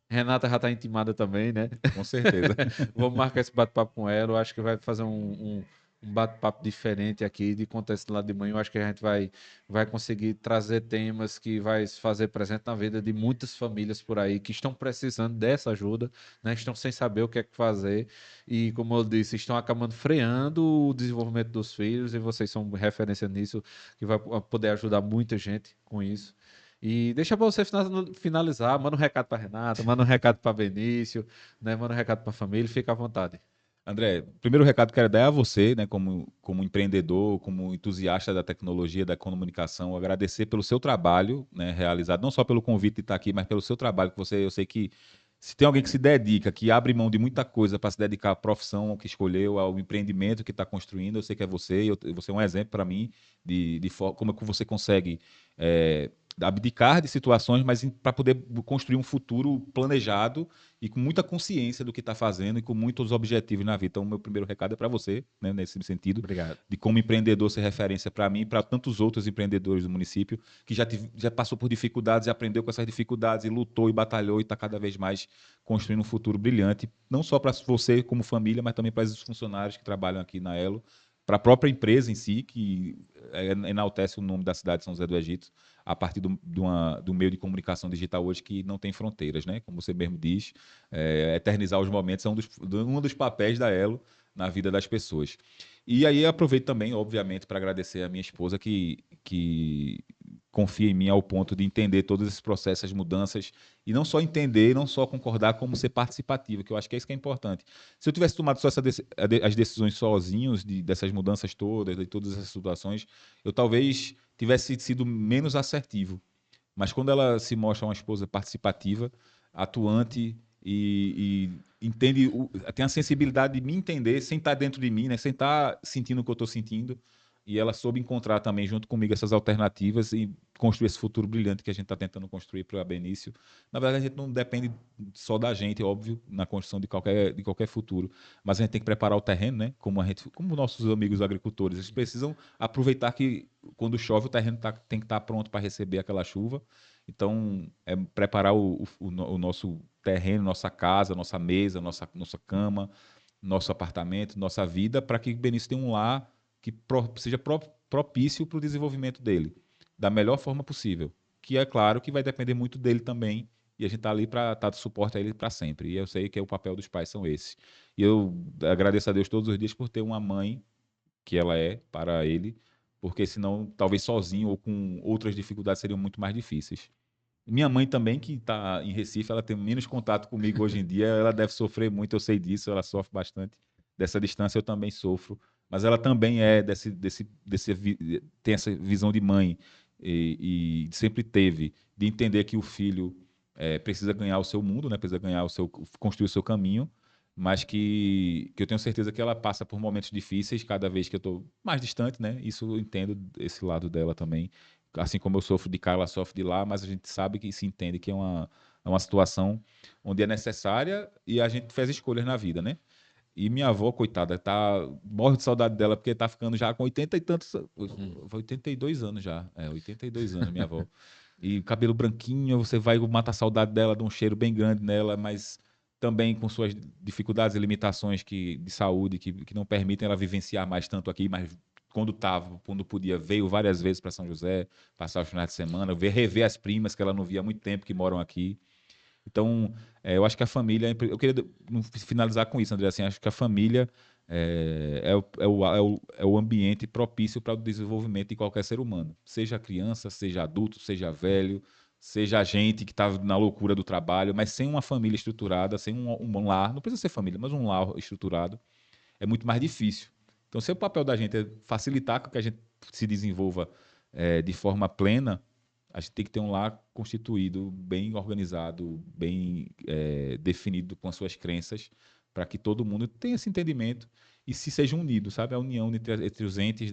Renata já está intimada também, né? Com certeza. Vamos marcar esse bate-papo com ela. Eu acho que vai fazer um bate-papo diferente aqui, de contexto lá de manhã. Eu acho que a gente vai conseguir trazer temas que vai se fazer presente na vida de muitas famílias por aí que estão precisando dessa ajuda, né? Estão sem saber o que é que fazer e, como eu disse, estão acabando freando o desenvolvimento dos filhos e vocês são referência nisso, que vai poder ajudar muita gente com isso. E deixa para você finalizar, manda um recado para Renata, manda um recado para Benício, né? Manda um recado para a família, fica à vontade. André, primeiro recado que quero dar é a você, né, como empreendedor, como entusiasta da tecnologia, da comunicação, agradecer pelo seu trabalho, né, realizado, não só pelo convite de estar aqui, mas pelo seu trabalho, que você, eu sei que se tem alguém que se dedica, que abre mão de muita coisa para se dedicar à profissão que escolheu, ao empreendimento que está construindo, eu sei que é você, você é um exemplo para mim de como é que você consegue abdicar de situações, mas para poder construir um futuro planejado e com muita consciência do que está fazendo e com muitos objetivos na vida. Então, o meu primeiro recado é para você, né, nesse sentido, Obrigado. de como empreendedor ser referência para mim e para tantos outros empreendedores do município que já passou por dificuldades e aprendeu com essas dificuldades e lutou e batalhou e está cada vez mais construindo um futuro brilhante, não só para você como família, mas também para os funcionários que trabalham aqui na Elo, para a própria empresa em si, que enaltece o nome da cidade de São José do Egito, a partir do meio de comunicação digital hoje que não tem fronteiras, né? Como você mesmo diz, eternizar os momentos é um dos papéis da Elo na vida das pessoas. E aí aproveito também, obviamente, para agradecer a minha esposa que confia em mim ao ponto de entender todos esses processos, as mudanças, e não só entender, não só concordar, como ser participativo, que eu acho que é isso que é importante. Se eu tivesse tomado só as decisões sozinhos dessas mudanças todas, de todas essas situações, eu talvez tivesse sido menos assertivo. Mas quando ela se mostra uma esposa participativa, atuante e entende, tem a sensibilidade de me entender sem estar dentro de mim, né? Sem estar sentindo o que eu estou sentindo, e ela soube encontrar também junto comigo essas alternativas e construir esse futuro brilhante que a gente está tentando construir para o Benício. Na verdade, a gente não depende só da gente, óbvio, na construção de qualquer futuro, mas a gente tem que preparar o terreno, né? Como nossos amigos agricultores, eles precisam aproveitar que quando chove o terreno tem que estar pronto para receber aquela chuva. Então, é preparar o nosso terreno, nossa casa, nossa mesa, nossa cama, nosso apartamento, nossa vida, para que o Benício tenha um lar que seja propício para o desenvolvimento dele, da melhor forma possível. Que é claro que vai depender muito dele também, e a gente está ali para estar de suporte a ele para sempre. E eu sei que o papel dos pais são esse. E eu agradeço a Deus todos os dias por ter uma mãe que ela é para ele, porque senão, talvez sozinho ou com outras dificuldades seriam muito mais difíceis. Minha mãe também, que está em Recife, ela tem menos contato comigo hoje em dia, ela deve sofrer muito, eu sei disso, ela sofre bastante dessa distância, eu também sofro, mas ela também tem essa visão de mãe e sempre teve, de entender que o filho precisa ganhar o seu mundo, né? Precisa construir o seu caminho, mas que eu tenho certeza que ela passa por momentos difíceis cada vez que eu estou mais distante, né? Isso eu entendo esse lado dela também. Assim como eu sofro de cá, ela sofre de lá, mas a gente sabe que se entende que é uma situação onde é necessária e a gente faz escolhas na vida, né? E minha avó, coitada, morre de saudade dela porque tá ficando já com 80 e tantos, 82 anos já, 82 anos minha avó. E cabelo branquinho, você vai matar a saudade dela, de um cheiro bem grande nela, mas também com suas dificuldades e limitações de saúde que não permitem ela vivenciar mais tanto aqui, mas quando podia, veio várias vezes para São José, passar os finais de semana, rever as primas que ela não via há muito tempo, que moram aqui. Então, eu acho que a família... Eu queria finalizar com isso, André, assim, acho que a família É o ambiente propício para o desenvolvimento de qualquer ser humano. Seja criança, seja adulto, seja velho, seja gente que está na loucura do trabalho, mas sem uma família estruturada, sem um lar, não precisa ser família, mas um lar estruturado, é muito mais difícil. Então, se o papel da gente é facilitar que a gente se desenvolva de forma plena, a gente tem que ter um lar constituído, bem organizado, bem definido com as suas crenças, para que todo mundo tenha esse entendimento e se seja unido, sabe? A união entre os entes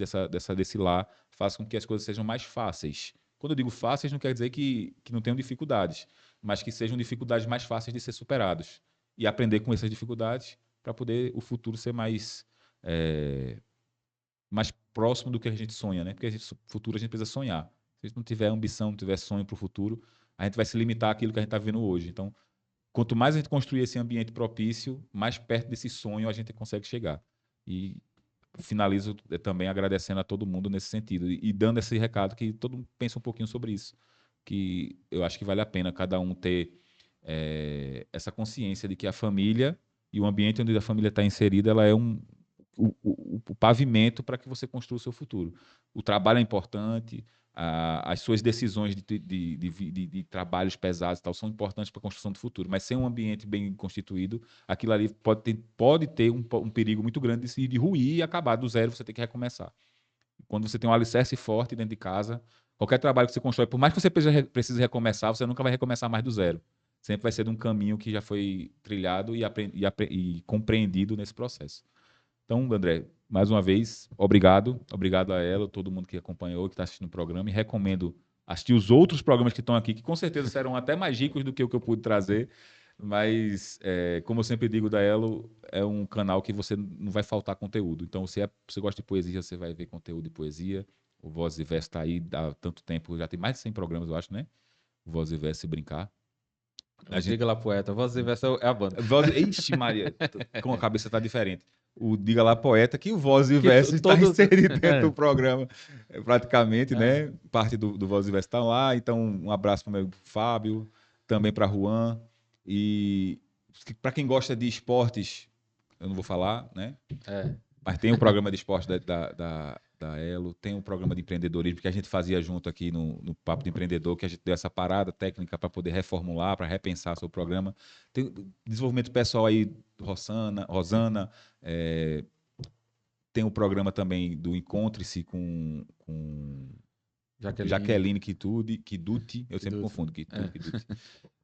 desse lar faz com que as coisas sejam mais fáceis. Quando eu digo fáceis, não quer dizer que não tenham dificuldades, mas que sejam dificuldades mais fáceis de ser superadas. E aprender com essas dificuldades para poder o futuro ser mais próximo do que a gente sonha, né? Porque futuro a gente precisa sonhar. Se a gente não tiver ambição, não tiver sonho para o futuro, a gente vai se limitar àquilo que a gente está vendo hoje. Então, quanto mais a gente construir esse ambiente propício, mais perto desse sonho a gente consegue chegar. E finalizo também agradecendo a todo mundo nesse sentido e dando esse recado que todo mundo pensa um pouquinho sobre isso, que eu acho que vale a pena cada um ter essa consciência de que a família e o ambiente onde a família está inserida, ela é o pavimento para que você construa o seu futuro. O trabalho é importante, as suas decisões de trabalhos pesados e tal são importantes para a construção do futuro, mas sem um ambiente bem constituído, aquilo ali pode ter um perigo muito grande de ruir e acabar do zero, você tem que recomeçar. Quando você tem um alicerce forte dentro de casa, qualquer trabalho que você constrói, por mais que você precise recomeçar, você nunca vai recomeçar mais do zero. Sempre vai ser de um caminho que já foi trilhado e compreendido nesse processo. Então, André, mais uma vez, obrigado. Obrigado a ela, todo mundo que acompanhou, que está assistindo o programa. E recomendo assistir os outros programas que estão aqui, que com certeza serão até mais ricos do que o que eu pude trazer. Mas, como eu sempre digo da Elo, é um canal que você não vai faltar conteúdo. Então, se você gosta de poesia, você vai ver conteúdo de poesia. O Voz e Verso está aí há tanto tempo, já tem mais de 100 programas, eu acho, né? O Voz e Verso, se brincar. Diga lá, poeta. Voz e Verso é a banda. Ixi, Maria, como a cabeça está diferente. O Diga Lá Poeta, que o Voz e Verso está inserido dentro do programa, praticamente, né? Parte do Voz e Verso está lá. Então, um abraço para o meu Fábio, também para Juan. E para quem gosta de esportes, eu não vou falar, né? Mas tem um programa de esporte da Elo, tem um programa de empreendedorismo que a gente fazia junto aqui no Papo de Empreendedor, que a gente deu essa parada técnica para poder reformular, para repensar sobre o programa. Tem desenvolvimento pessoal aí, Rosana, tem o programa também do Encontre-se com Jaqueline Kiduti, eu sempre confundo Kiduti.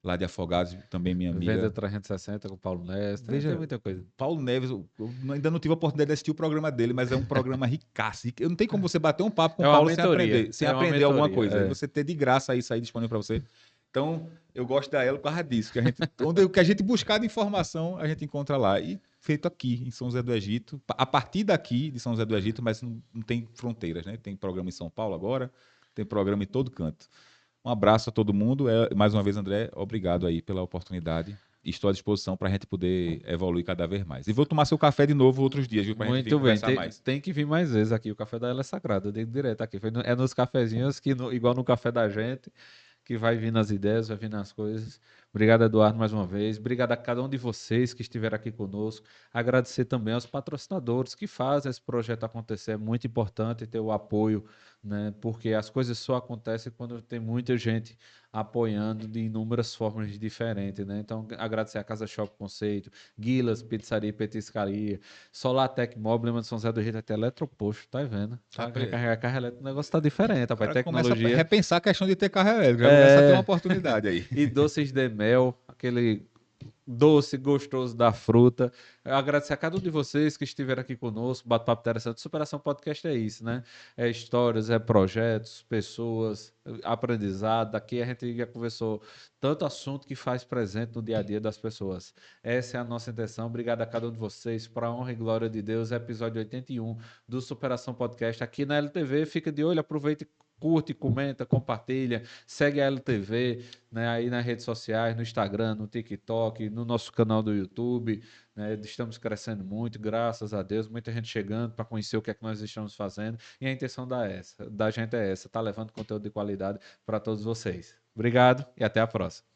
Lá de Afogados, também minha amiga. Venda 360 com o Paulo Neves. Tem muita coisa. Paulo Neves, eu ainda não tive a oportunidade de assistir o programa dele, mas é um programa ricaço. Eu não tem como você bater um papo com o Paulo sem aprender alguma coisa. Você ter de graça isso aí disponível para você. Então, eu gosto da Elo por causa disso. O que a gente buscar de informação, a gente encontra lá. E feito aqui, em São José do Egito. A partir daqui, de São José do Egito, mas não tem fronteiras, né? Tem programa em São Paulo agora, tem programa em todo canto. Um abraço a todo mundo. Mais uma vez, André, obrigado aí pela oportunidade. Estou à disposição para a gente poder evoluir cada vez mais. E vou tomar seu café de novo outros dias, viu? Para a gente conversar mais. Tem que vir mais vezes aqui. O café da Ela é sagrado. Eu digo direto aqui. É nos cafezinhos, igual no café da gente, que vai vir nas ideias, vai vir nas coisas. Obrigado, Eduardo, mais uma vez. Obrigado a cada um de vocês que estiveram aqui conosco. Agradecer também aos patrocinadores que fazem esse projeto acontecer. É muito importante ter o apoio, né? Porque as coisas só acontecem quando tem muita gente apoiando de inúmeras formas diferentes, né? Então, agradecer a Casa Shop Conceito, Guilas, Pizzaria e Petiscaria, Solatec Móvel, de São José do Rio, até eletroposto, tá vendo? Carregar carro elétrico, o negócio tá diferente, rapaz. Tecnologia. Começa a repensar a questão de ter carro elétrico, começa a ter uma oportunidade aí. E doces de mel, aquele doce gostoso da fruta. Eu agradecer a cada um de vocês que estiveram aqui conosco. Bate-papo interessante. Superação Podcast é isso, né? É histórias, é projetos, pessoas, aprendizado. Aqui a gente já conversou tanto assunto que faz presente no dia a dia das pessoas. Essa é a nossa intenção. Obrigado a cada um de vocês. Para a honra e glória de Deus, episódio 81 do Superação Podcast aqui na LTV. Fica de olho, aproveita e curte, comenta, compartilha, segue a LTV, né, aí nas redes sociais, no Instagram, no TikTok, no nosso canal do YouTube, né, estamos crescendo muito, graças a Deus, muita gente chegando para conhecer o que é que nós estamos fazendo, e a intenção da gente é essa, tá levando conteúdo de qualidade para todos vocês. Obrigado e até a próxima.